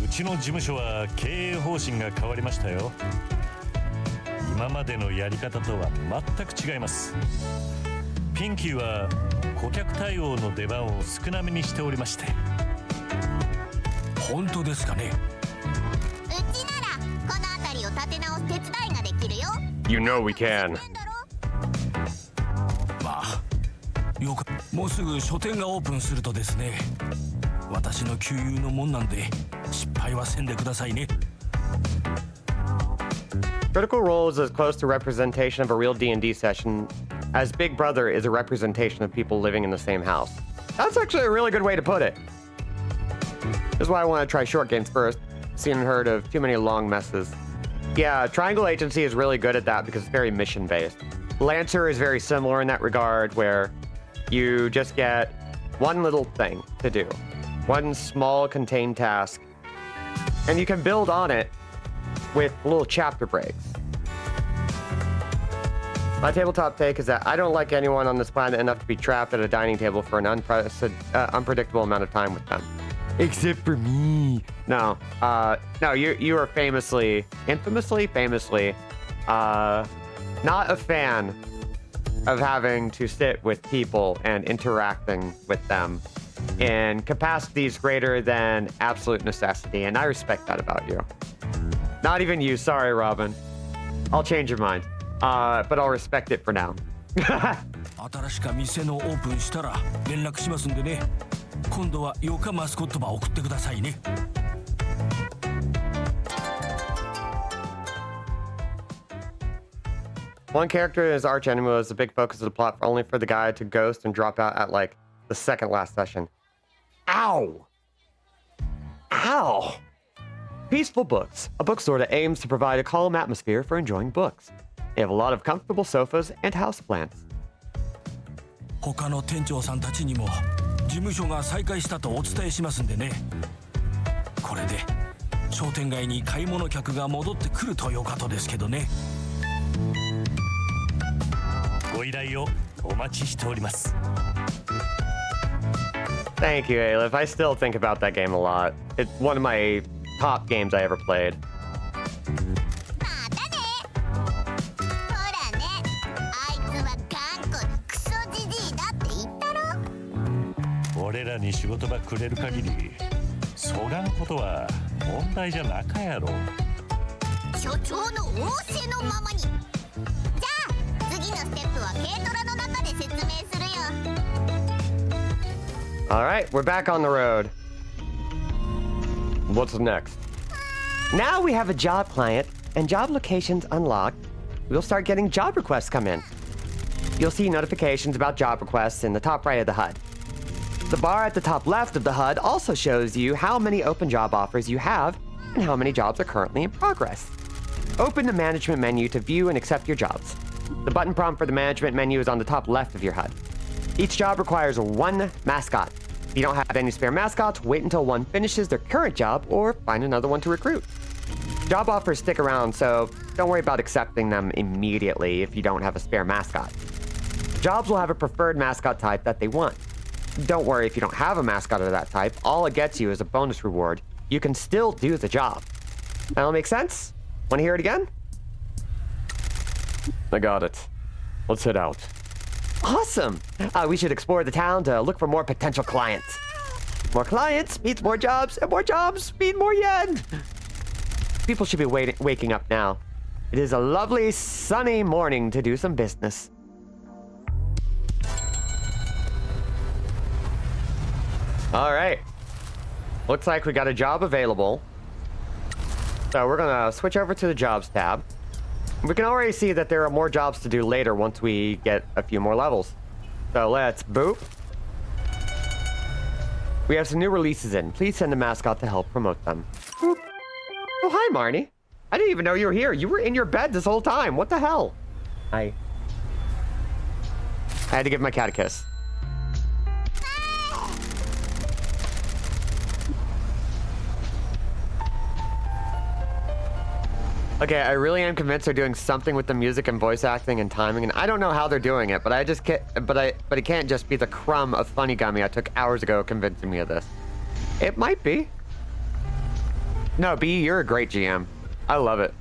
うちの事務所は経営方針が変わりましたよ。今までのやり方とは全く違います。ピンキーは顧客対応の出番を少なめにしておりまして。本当ですかね。うちならこの辺りを立て直す手伝いができるよ。 You know we can. まあよくもうすぐ書店がオープンするとですね。私の旧友のもんなんで失敗はせんでくださいね。Critical Role is as close to representation of a real D&D session as Big Brother is a representation of people living in the same house. That's actually a really good way to put it. This is why I want to try short games first. Seen and heard of too many long messes. Yeah, Triangle Agency is really good at that because it's very mission-based. Lancer is very similar in that regard, where you just get one little thing to do. One small contained task. And you can build on it with little chapter breaks. My tabletop take is that I don't like anyone on this planet enough to be trapped at a dining table for an unpredictable amount of time with them. Except for me. No, you are famously, not a fan of having to sit with people and interacting with them in capacities greater than absolute necessity, and I respect that about you. Not even you, sorry, Robin. I'll change your mind, but I'll respect it for now. 新しか店のオープンしたら連絡しますんでね。今度はヨカマスコットバ送ってくださいね。One character in his arch enemy was a big focus of the plot, only for the guy to ghost and drop out at like the second last session. Ow! Ow! Peaceful Books, a bookstore that aims to provide a calm atmosphere for enjoying books. They have a lot of comfortable sofas and houseplants. 他の店長さんたちにも事務所が再開したとお伝えしますんでね。これで商店街に買い物客が戻ってくるとよかとですけどね。ご依頼をお待ちしております。Thank you, Aleph. I still think about that game a lot. It's one of my top games I ever played. またね。ほらね、あいつは頑固なクソじじいだって言ったろ。俺らに仕事ばくれる限りそがんことは問題じゃなかやろ。所長の仰せのままに。じゃあ次のステップは軽トラの中で説明するよ。All right, we're back on the road. What's next? Now we have a job client and job locations unlocked. We'll start getting job requests come in. You'll see notifications about job requests in the top right of the HUD. The bar at the top left of the HUD also shows you how many open job offers you have and how many jobs are currently in progress. Open the management menu to view and accept your jobs. The button prompt for the management menu is on the top left of your HUD. Each job requires one mascot. If you don't have any spare mascots, wait until one finishes their current job or find another one to recruit. Job offers stick around, so don't worry about accepting them immediately if you don't have a spare mascot. Jobs will have a preferred mascot type that they want. Don't worry if you don't have a mascot of that type. All it gets you is a bonus reward. You can still do the job. That'll make sense? Want to hear it again? I got it. Let's head out. Awesome! We should explore the town to look for more potential clients. More clients means more jobs, and more jobs mean more yen! People should be waking up now. It is a lovely, sunny morning to do some business. All right. Looks like we got a job available. So we're gonna switch over to the jobs tab. We can already see that there are more jobs to do later once we get a few more levels. So let's boop. We have some new releases in. Please send a mascot to help promote them. Boop. Oh, hi, Marnie. I didn't even know you were here. You were in your bed this whole time. What the hell? I had to give my cat a kiss. Okay, I really am convinced they're doing something with the music and voice acting and timing, and I don't know how they're doing it, but I just can't. But it can't just be the crumb of funny gummy I took hours ago convincing me of this. It might be. No, B, you're a great GM. I love it.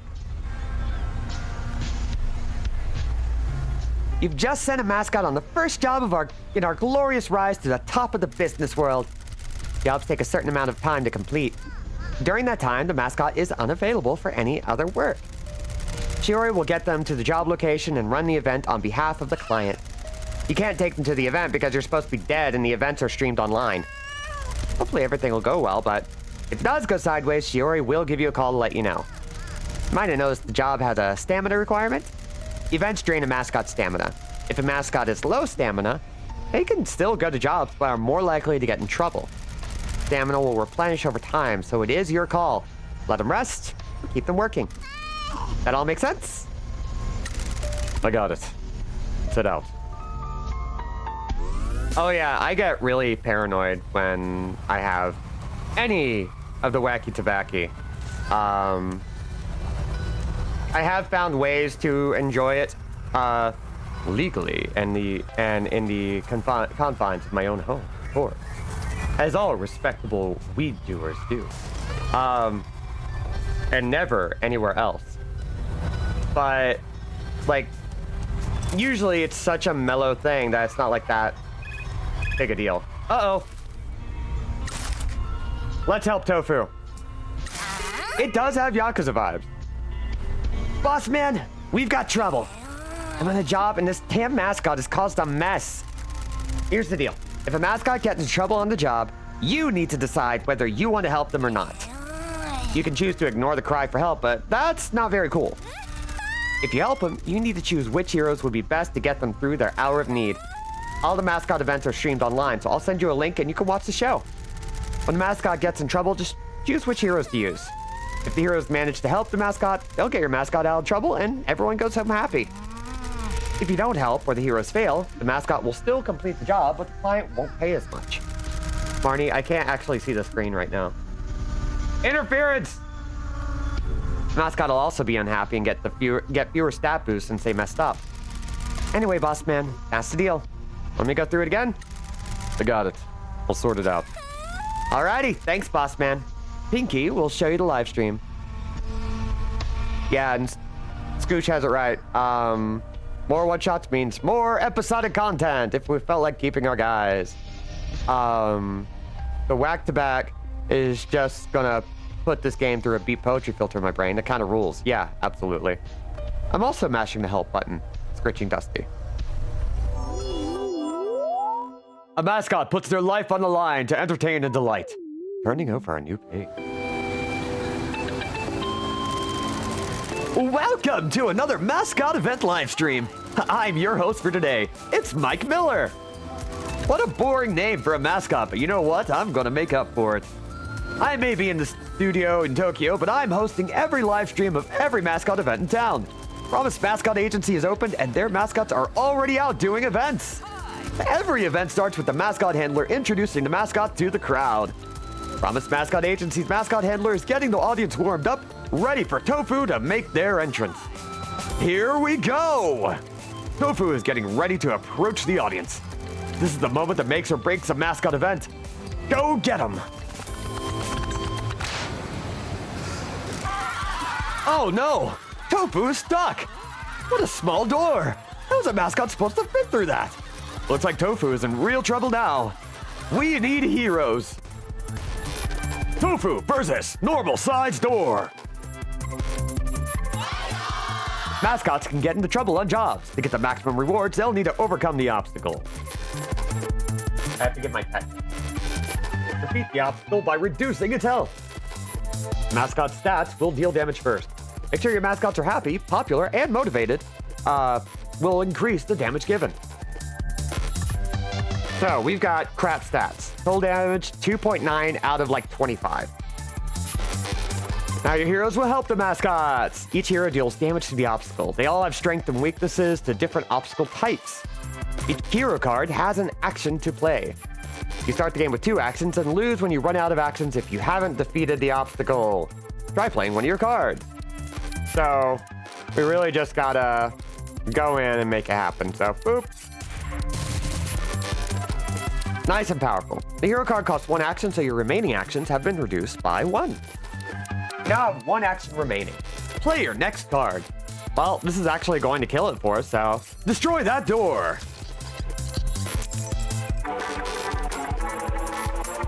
You've just sent a mascot on the first job of our glorious rise to the top of the business world. Jobs take a certain amount of time to complete. During that time, the mascot is unavailable for any other work. Shiori will get them to the job location and run the event on behalf of the client. You can't take them to the event because you're supposed to be dead and the events are streamed online. Hopefully everything will go well, but if it does go sideways, Shiori will give you a call to let you know. You might have noticed the job has a stamina requirement. Events drain a mascot's stamina. If a mascot is low stamina, they can still go to jobs but are more likely to get in trouble. Stamina will replenish over time, so it is your call. Let them rest, keep them working. That all make sense? I got it. Set out. Oh yeah, I get really paranoid when I have any of the wacky tobacco. I have found ways to enjoy it legally and in the confines of my own home, of course, as all respectable weed doers do, and never anywhere else. But like, usually it's such a mellow thing that it's not like that big a deal. Uh-oh. Let's help Tofu. It does have Yakuza vibes. Boss man, we've got trouble. I'm on a job and this damn mascot has caused a mess. Here's the deal. If a mascot gets in trouble on the job, you need to decide whether you want to help them or not. You can choose to ignore the cry for help, but that's not very cool. If you help them, you need to choose which heroes would be best to get them through their hour of need. All the mascot events are streamed online, so I'll send you a link and you can watch the show. When the mascot gets in trouble, just choose which heroes to use. If the heroes manage to help the mascot, they'll get your mascot out of trouble and everyone goes home happy. If you don't help or the heroes fail, the mascot will still complete the job, but the client won't pay as much. Marnie, I can't actually see the screen right now. Interference! The mascot will also be unhappy and get fewer stat boosts since they messed up. Anyway, boss man, that's the deal. Let me go through it again. I got it. I'll sort it out. Alrighty, thanks, boss man. Pinky will show you the live stream. Yeah, and Scooch has it right. More one-shots means more episodic content if we felt like keeping our guys. The whack-to-back is just gonna put this game through a beat poetry filter in my brain. It kind of rules. Yeah, absolutely. I'm also mashing the help button, scritching Dusty. A mascot puts their life on the line to entertain and delight. Turning over a new page. Welcome to another Mascot event live stream. I'm your host for today. It's Mike Miller. What a boring name for a mascot, but you know what? I'm gonna make up for it. I may be in the studio in Tokyo, but I'm hosting every live stream of every mascot event in town. Promise Mascot Agency is opened and their mascots are already out doing events. Every event starts with the mascot handler introducing the mascot to the crowd. Promise Mascot Agency's mascot handler is getting the audience warmed up, ready for Tofu to make their entrance. Here we go! Tofu is getting ready to approach the audience. This is the moment that makes or breaks a mascot event. Go get him! Oh no! Tofu is stuck! What a small door! How's a mascot supposed to fit through that? Looks like Tofu is in real trouble now. We need heroes. Tofu versus normal size door. Mascots can get into trouble on jobs. To get the maximum rewards, they'll need to overcome the obstacle. I have to get my pet. Defeat the obstacle by reducing its health. Mascot stats will deal damage first. Make sure your mascots are happy, popular, and motivated. Will increase the damage given. So we've got crap stats. Total damage 2.9 out of like 25. Now your heroes will help the mascots. Each hero deals damage to the obstacle. They all have strength and weaknesses to different obstacle types. Each hero card has an action to play. You start the game with 2 actions and lose when you run out of actions if you haven't defeated the obstacle. Try playing one of your cards. So we really just gotta go in and make it happen. So boop. Nice and powerful. The hero card costs 1 action, so your remaining actions have been reduced by 1. Now have 1 action remaining. Play your next card. Well, this is actually going to kill it for us, so destroy that door.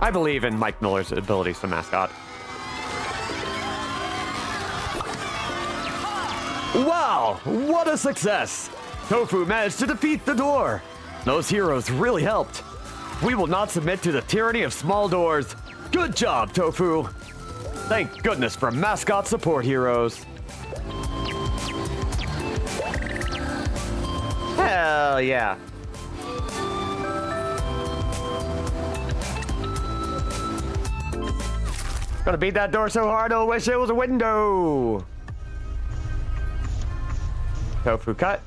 I believe in Mike Miller's abilities to mascot. Wow, what a success! Tofu managed to defeat the door. Those heroes really helped. We will not submit to the tyranny of small doors. Good job, Tofu. Thank goodness for mascot support heroes. Hell yeah. Gonna beat that door so hard I'll wish it was a window. Tofu cut.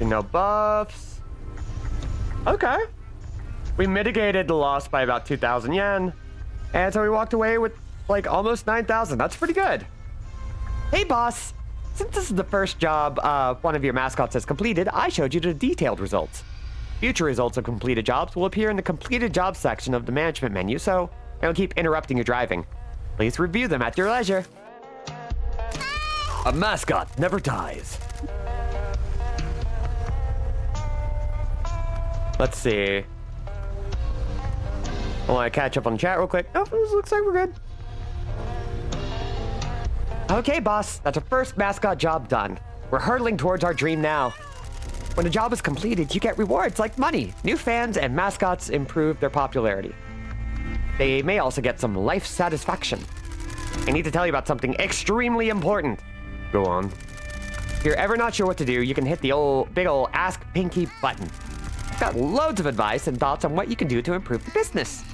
No buffs. Okay. We mitigated the loss by about 2,000 yen. And so we walked away with like almost 9,000. That's pretty good. Hey, boss. Since this is the first job one of your mascots has completed, I showed you the detailed results. Future results of completed jobs will appear in the completed jobs section of the management menu, so I don't keep interrupting your driving. Please review them at your leisure. A mascot never dies. Let's see. I want to catch up on chat real quick. Oh, this looks like we're good. Okay, boss. That's our first mascot job done. We're hurtling towards our dream now. When a job is completed, you get rewards like money. New fans and mascots improve their popularity. They may also get some life satisfaction. I need to tell you about something extremely important. Go on. If you're ever not sure what to do, you can hit the big ol' Ask Pinky button. I've got loads of advice and thoughts on what you can do to improve the business.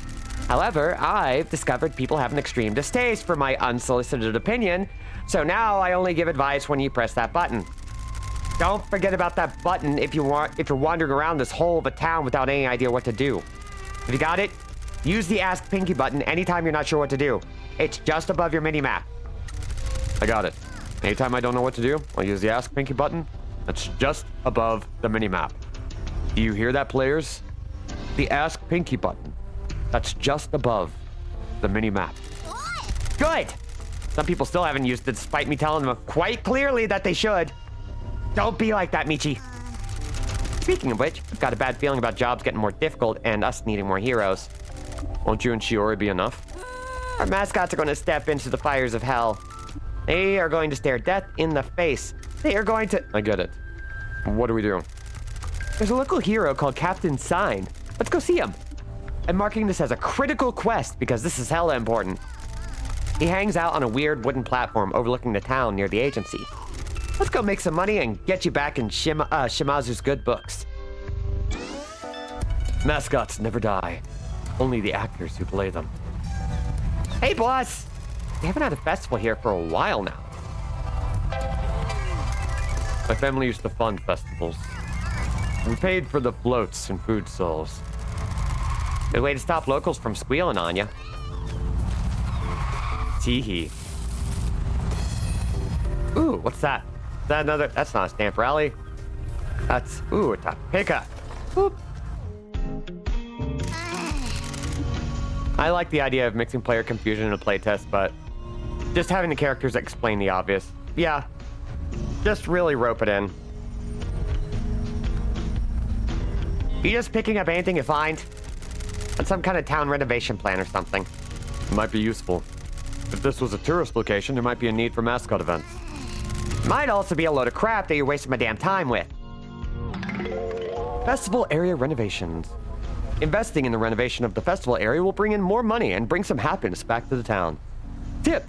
However, I've discovered people have an extreme distaste for my unsolicited opinion, so now I only give advice when you press that button. Don't forget about that button if you're wandering around this hole of a town without any idea what to do. If you got it, use the Ask Pinky button anytime you're not sure what to do. It's just above your mini-map. I got it. Anytime I don't know what to do, I'll use the Ask Pinky button. That's just above the mini-map. Do you hear that, players? The Ask Pinky button. That's just above the mini-map. Good! Some people still haven't used it despite me telling them quite clearly that they should. Don't be like that, Michi. Speaking of which, I've got a bad feeling about jobs getting more difficult and us needing more heroes. Won't you and Shiori be enough? Our mascots are going to step into the fires of hell. They are going to stare death in the face. They are going to... I get it. What do we do? There's a local hero called Captain Sign. Let's go see him. I'm marking this as a critical quest because this is hella important. He hangs out on a weird wooden platform overlooking the town near the agency. Let's go make some money and get you back in Shimazu's good books. Mascots never die. Only the actors who play them. Hey, boss! We haven't had a festival here for a while now. My family used to fund festivals. We paid for the floats and food stalls. Good way to stop locals from squealing on you. Teehee. Ooh, what's that? Is that another? That's not a stamp rally. That's, ooh, it's a pickup. Boop. I like the idea of mixing player confusion in a playtest, but just having the characters explain the obvious. Yeah, just really rope it in. You just picking up anything you find? On some kind of town renovation plan or something. It might be useful. If this was a tourist location, there might be a need for mascot events. Might also be a load of crap that you're wasting my damn time with. Festival area renovations. Investing in the renovation of the festival area will bring in more money and bring some happiness back to the town. Tip.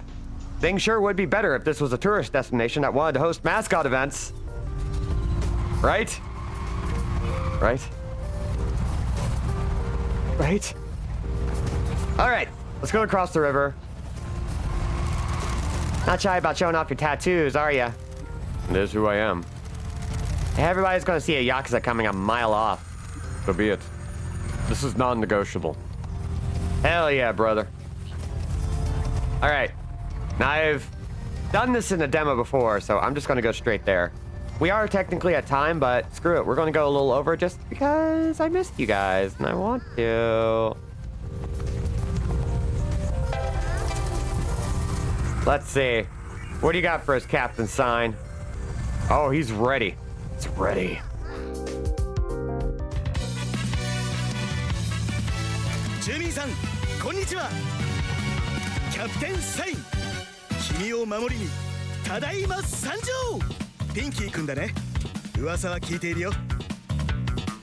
Things sure would be better if this was a tourist destination that wanted to host mascot events. Right? Right? Right? Alright, let's go across the river. Not shy about showing off your tattoos, are ya? It is who I am. Everybody's gonna see a yakuza coming a mile off. So be it. This is non-negotiable. Hell yeah, brother. Alright. Now I've done this in a demo before, so I'm just gonna go straight there. We are technically at time, but screw it. We're gonna go a little over just because I missed you guys and I want to. Let's see. What do you got for us, Captain Sign? Oh, he's ready. It's ready. Jimmy-san, こんにちは。キャプテンサイン。君を守りに、ただいま参上。ピンキー君だね。噂は聞いているよ。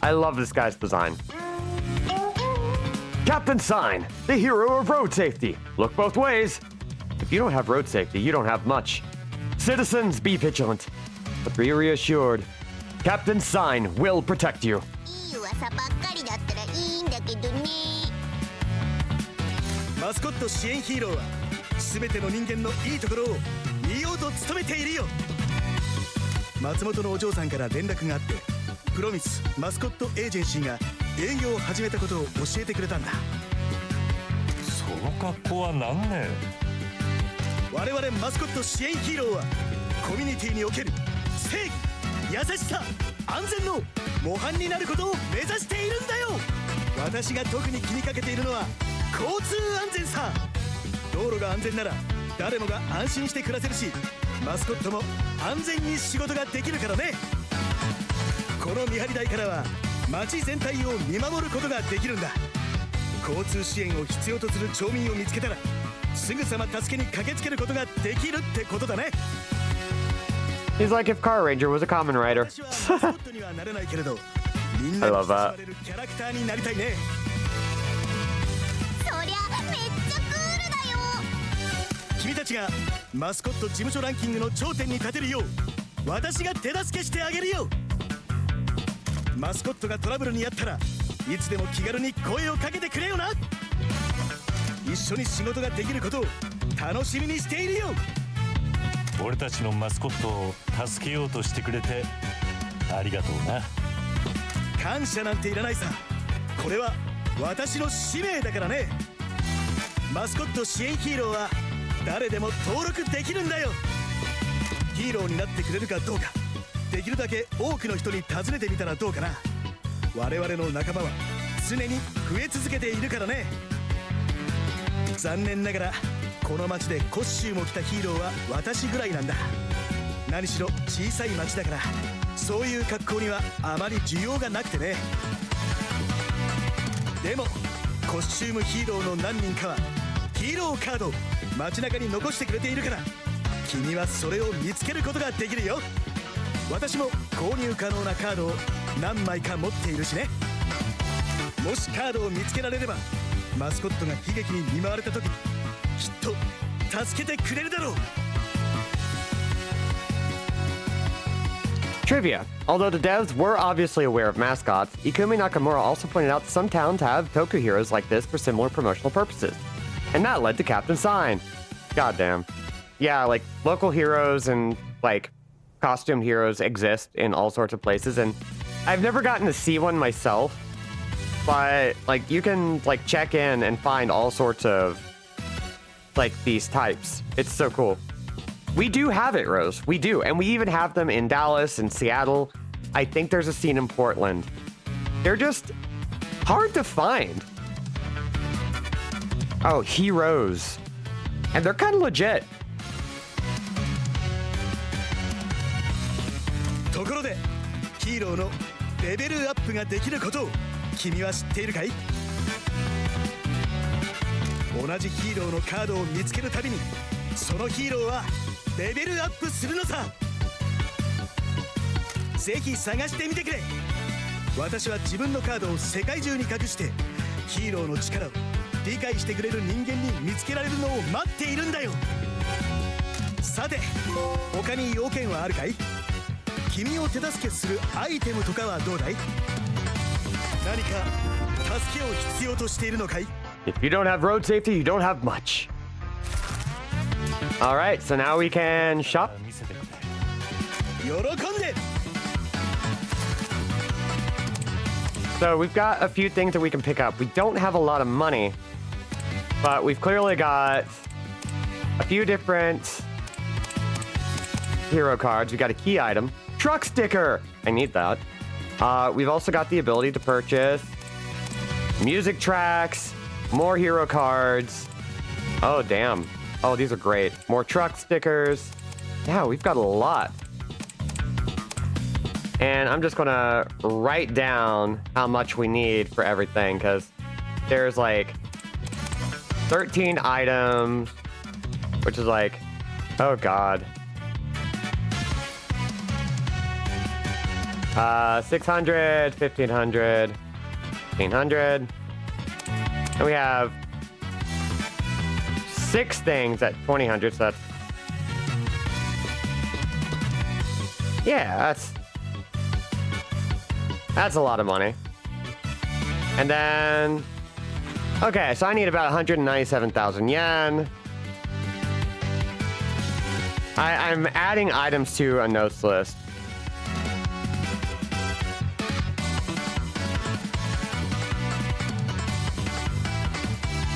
I love this guy's design. Captain Sign, the hero of road safety. Look both ways. If you don't have road safety, you don't have much. Citizens, be vigilant. But be reassured, Captain Sign will protect you. いい噂ばっかりだったらいいんだけどね。マスコット支援ヒーローは全ての人間のいいところを見ようと努めているよ。松本のお嬢さんから連絡があって、プロミスマスコットエージェンシーが営業を始めたことを教えてくれたんだ。その格好は何年？我々マスコット支援ヒーローはコミュニティにおける正義、優しさ、安全の模範になることを目指しているんだよ。私が特に気にかけているのは交通安全さ。道路が安全なら誰もが安心して暮らせるし、マスコットも安全に仕事ができるからね。この見張り台からは街全体を見守ることができるんだ。交通支援を必要とする町民を見つけたらすぐさま助けに駆けつけることができるってことだね。 He's like if Car Ranger was a common rider. I love that. キャラクターになりたいね。そりゃめっちゃクールだよ。君たちがマスコット事務所ランキングの頂点に立てるよう私が手助けしてあげるよ。マスコットがトラブルにあったらいつでも気軽に声をかけてくれよな。一緒に仕事ができることを楽しみにしているよ。俺たちのマスコットを助けようとしてくれてありがとうな。感謝なんていらないさ。これは私の使命だからね。マスコット支援ヒーローは誰でも登録できるんだよ。ヒーローになってくれるかどうか、できるだけ多くの人に尋ねてみたらどうかな。我々の仲間は常に増え続けているからね。残念ながらこの街でコスチュームを着たヒーローは私ぐらいなんだ。何しろ小さい街だからそういう格好にはあまり需要がなくてね。でもコスチュームヒーローの何人かはヒーローカードを街中に残してくれているから、君はそれを見つけることができるよ。私も購入可能なカードを何枚か持っているしね。もしカードを見つけられればマスコットが悲劇に見舞われた時きっと助けてくれるだろう。 Trivia. Although the devs were obviously aware of mascots, Ikumi Nakamura also pointed out that some towns have toku heroes like this for similar promotional purposes. And that led to Captain Sign. Goddamn. Yeah, like, local heroes and, like, costumed heroes exist in all sorts of places, and I've never gotten to see one myself, but, like, you can, like, check in and find all sorts of, like, these types. It's so cool. We do have it, Rose. We do. And we even have them in Dallas and Seattle. I think there's a scene in Portland. They're just hard to find. Oh, heroes. And they're kind of legit. ところでヒーローのレベルアップができることを君は知っているかい？同じヒーローのカードを見つけるたびにそのヒーローはレベルアップするのさ。ぜひ探してみてくれ。私は自分のカードを世界中に隠してヒーローの力を理解してくれる人間に見つけられるのを待っているんだよ。さて他に要件はあるかい？君を手助けするアイテムとかはどうだい？何か助けを必要としているのかい？ If you don't have road safety, you don't have much. All right, so now we can shop. 見せてくれ。喜んで。 So we've got a few things that we can pick up. We don't have a lot of money, but we've clearly got a few different hero cards. We got a key item, truck sticker. I need that. We've also got the ability to purchase music tracks, more hero cards. Oh, damn. Oh, these are great. More truck stickers. Yeah, we've got a lot. And I'm just gonna write down how much we need for everything, because there's like 13 items, which is like, oh god. 600, 1500, 1500. And we have 6 things at 2000, so that's... Yeah, that's a lot of money. And then... Okay, so I need about 197,000 yen. I'm adding items to a notes list.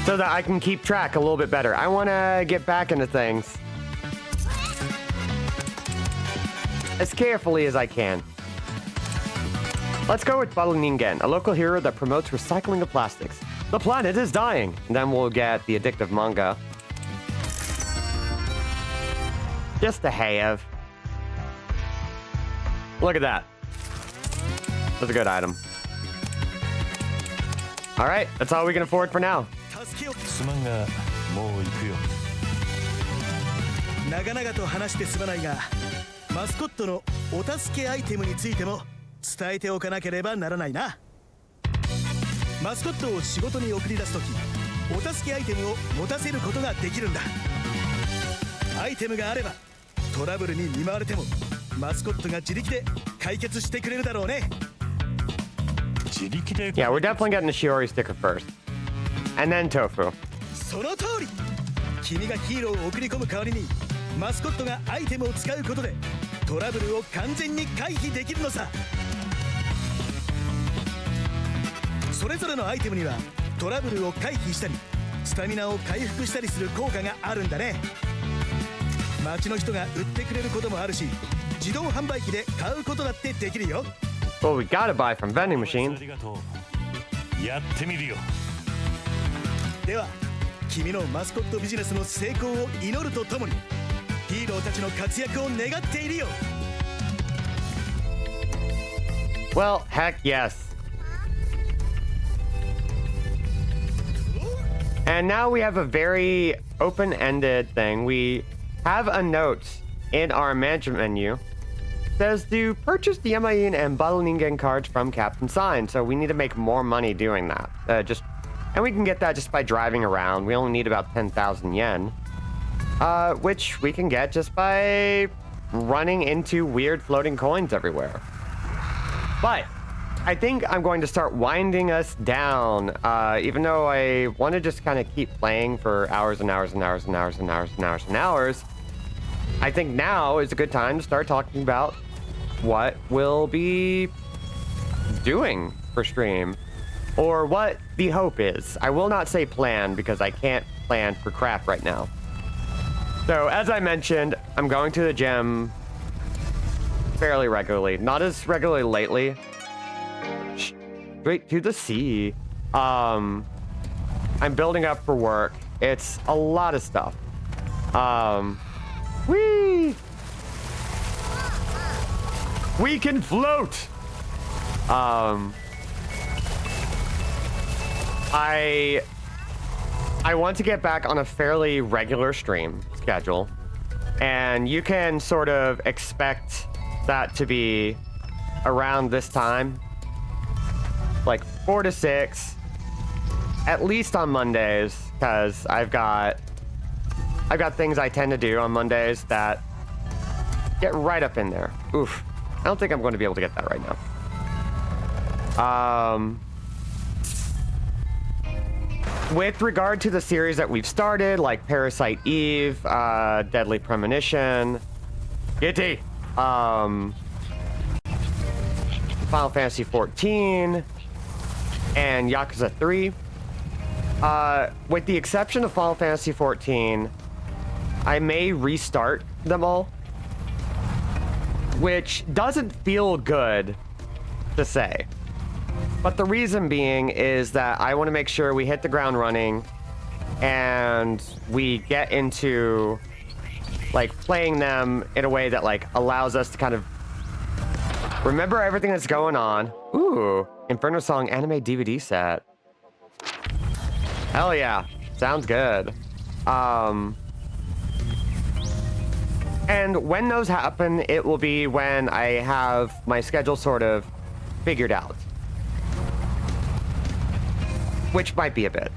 So that I can keep track a little bit better. I want to get back into things as carefully as I can. Let's go with Bottle Ningen, a local hero that promotes recycling of plastics. The planet is dying. And then we'll get the addictive manga. Just a have. Look at that. That's a good item. All right, that's all we can afford for now. すまんがもう行くよ。長々と話してすまないが、マスコットのお助けアイテムについても伝えておかなければならないな。マスコットを仕事に送り出すとき、お助けアイテムを持たせることができるんだ。アイテムがあればトラブルに見舞われてもマスコットが自力で解決してくれるだろうね。自力で。Yeah, we're definitely getting the Shiori sticker first. And then Tofu. その通り。君がヒーローを送り込む代わりにマスコットがアイテムを使うことでトラブルを完全に回避できるのさ。それぞれのアイテムにはトラブルを回避したりスタミナを回復したりする効果があるんだね。街の人が売ってくれることもあるし、自動販売機で買うことだってできるよ。Well, we gotta buy from vending machines. ありがとう。やってみるよ。では君のマスコットビジネスの成功を祈るとともにヒーローたちの活躍を願っているよ。 Well, heck yes. And now we have a very open-ended thing. We have a note in our management menu. It says to purchase the Yamain and Bottle Ningen cards from Captain Sign. So we need to make more money doing that. And we can get that just by driving around. We only need about 10,000 yen. Which we can get just by running into weird floating coins everywhere. But I think I'm going to start winding us down. Even though I want to just kind of keep playing for hours and hours and hours and hours and hours and hours and hours, I think now is a good time to start talking about what we'll be doing for stream. Or what the hope is. I will not say plan because I can't plan for crap right now. So as I mentioned, I'm going to the gym fairly regularly. Not as regularly lately. Straight to the sea. I'm building up for work. It's a lot of stuff. Whee! We can float! I want to get back on a fairly regular stream schedule, and you can sort of expect that to be around this time. like 4 to 6, at least on Mondays, because I've got things I tend to do on Mondays that get right up in there. Oof. I don't think I'm going to be able to get that right now. With regard to the series that we've started, like Parasite Eve, Deadly Premonition, Kitty, Final Fantasy 14, and Yakuza 3. With the exception of Final Fantasy 14, I may restart them all, which doesn't feel good to say. But the reason being is that I want to make sure we hit the ground running and we get into like playing them in a way that like allows us to kind of remember everything that's going on. Ooh, Inferno Song anime DVD set. Hell yeah, sounds good. And when those happen, it will be when I have my schedule sort of figured out. Which might be a bit.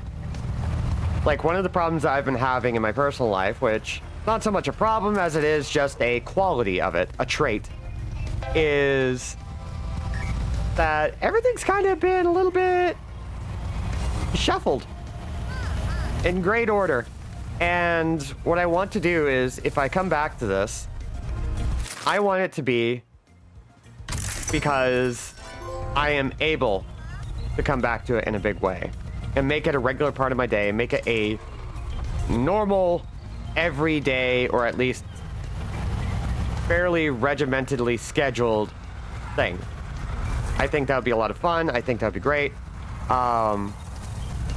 Like, one of the problems I've been having in my personal life, which not so much a problem as it is just a quality of it, a trait, is that everything's kind of been a little bit shuffled in great order. And what I want to do is, if I come back to this, I want it to be because I am able to come back to it in a big way and make it a regular part of my day, make it a normal, everyday, or at least fairly regimentedly scheduled thing. I think that would be a lot of fun. I think that would be great. And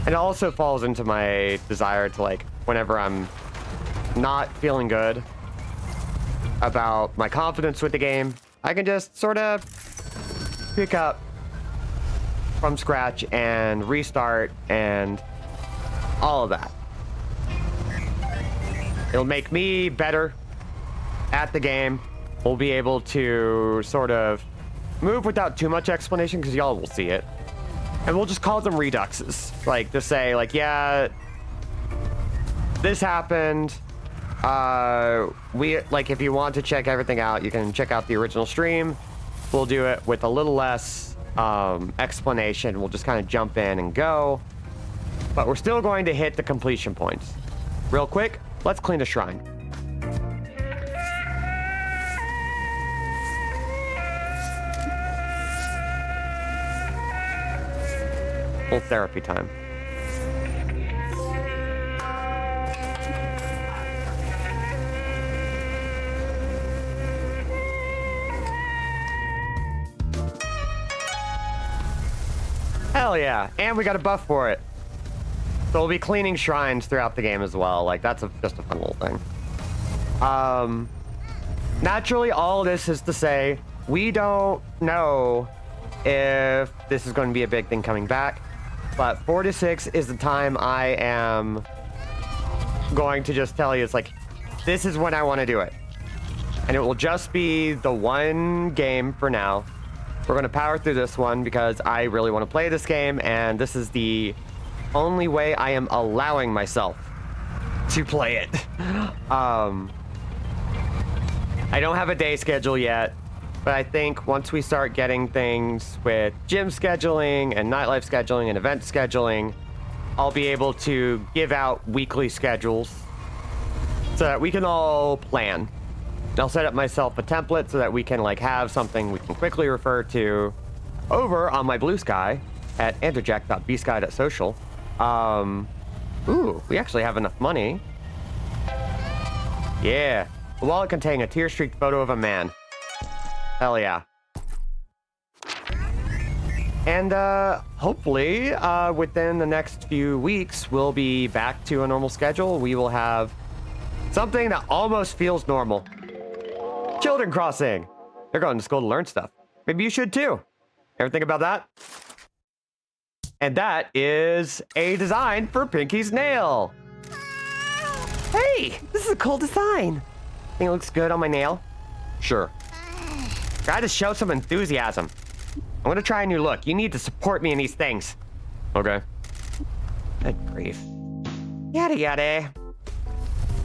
it also falls into my desire to, like, whenever I'm not feeling good about my confidence with the game, I can just sort of pick up from scratch and restart and all of that. It'll make me better at the game. We'll be able to sort of move without too much explanation because y'all will see it. And we'll just call them reduxes. Like, to say, like, yeah, this happened. Like, if you want to check everything out, you can check out the original stream. We'll do it with a little less explanation. We'll just kind of jump in and go. But we're still going to hit the completion points. Real quick, let's clean the shrine. Full therapy time. Hell yeah, and we got a buff for it. So we'll be cleaning shrines throughout the game as well. Like, that's just a fun little thing. Naturally, all this is to say, we don't know if this is going to be a big thing coming back, but 4 to 6 is the time I am going to just tell you, it's like, this is when I want to do it. And it will just be the one game for now. We're going to power through this one because I really want to play this game, and this is the only way I am allowing myself to play it. I don't have a day schedule yet, but I think once we start getting things with gym scheduling and nightlife scheduling and event scheduling, I'll be able to give out weekly schedules so that we can all plan. I'll set up myself a template so that we can, like, have something we can quickly refer to over on my Blue Sky at andrewjack.bsky.social. Ooh, we actually have enough money. Yeah. A wallet containing a tear-streaked photo of a man. Hell yeah. And, hopefully, within the next few weeks, we'll be back to a normal schedule. We will have something that almost feels normal. Children Crossing. They're going to school to learn stuff. Maybe you should too. Ever think about that? And that is a design for Pinky's nail. Hey, this is a cool design. Think it looks good on my nail? Sure. Try to show some enthusiasm. I'm gonna try a new look. You need to support me in these things. Okay. Good grief. Yada yada.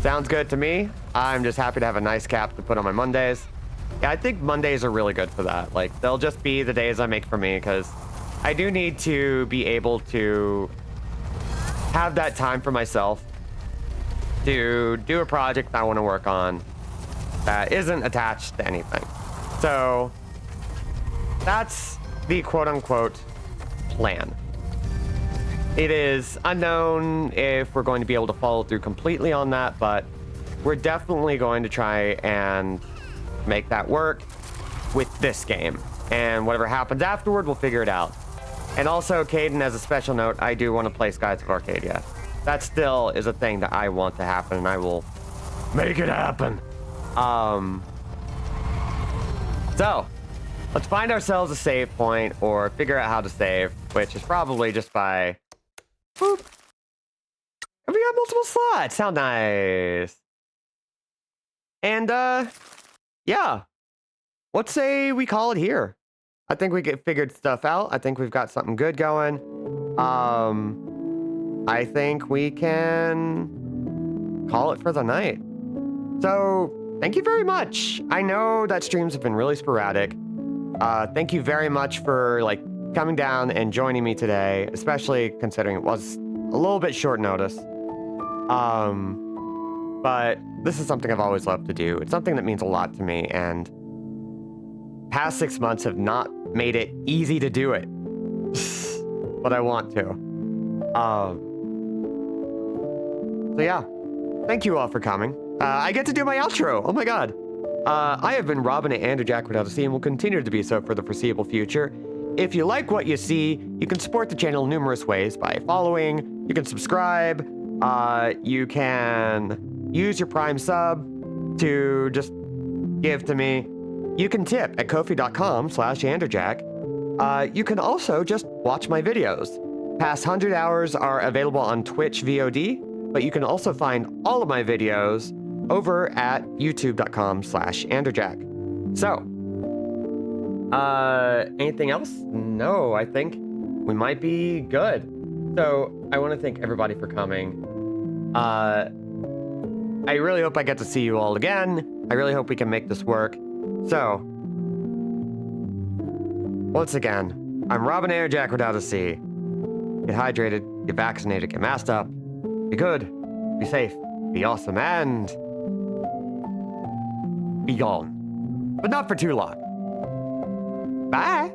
Sounds good to me. I'm just happy to have a nice cap to put on my Mondays. Yeah, I think Mondays are really good for that. Like, they'll just be the days I make for me, because I do need to be able to have that time for myself to do a project I want to work on that isn't attached to anything. So that's the quote-unquote plan. It is unknown if we're going to be able to follow through completely on that, but we're definitely going to try and make that work with this game. And whatever happens afterward, we'll figure it out. And also, Caden, as a special note, I do want to play Skies of Arcadia. That still is a thing that I want to happen, and I will make it happen. So, let's find ourselves a save point or figure out how to save, which is probably just by... Boop. And we got multiple slots. How nice. And, yeah. Let's say we call it here. I think we get figured stuff out. I think we've got something good going. I think we can call it for the night. So, thank you very much. I know that streams have been really sporadic. Thank you very much for, like, coming down and joining me today, especially considering it was a little bit short notice. But this is something I've always loved to do. It's something that means a lot to me, and past 6 months have not made it easy to do it. But I want to. So yeah, thank you all for coming. I get to do my outro. Oh my god. I have been Robin at Andrewjack without a C and will continue to be so for the foreseeable future. If you like what you see, you can support the channel numerous ways by following, you can subscribe, you can use your Prime sub to just give to me. You can tip at kofi.com/Andrewjack. You can also just watch my videos. Past 100 hours are available on Twitch VOD, but you can also find all of my videos over at youtube.com/Andrewjack. So, anything else? No, I think we might be good. So, I want to thank everybody for coming. I really hope I get to see you all again. I really hope we can make this work. So, once again, I'm Robin Andrewjack without a C. Get hydrated, get vaccinated, get masked up. Be good, be safe, be awesome, and be gone. But not for too long. Bye!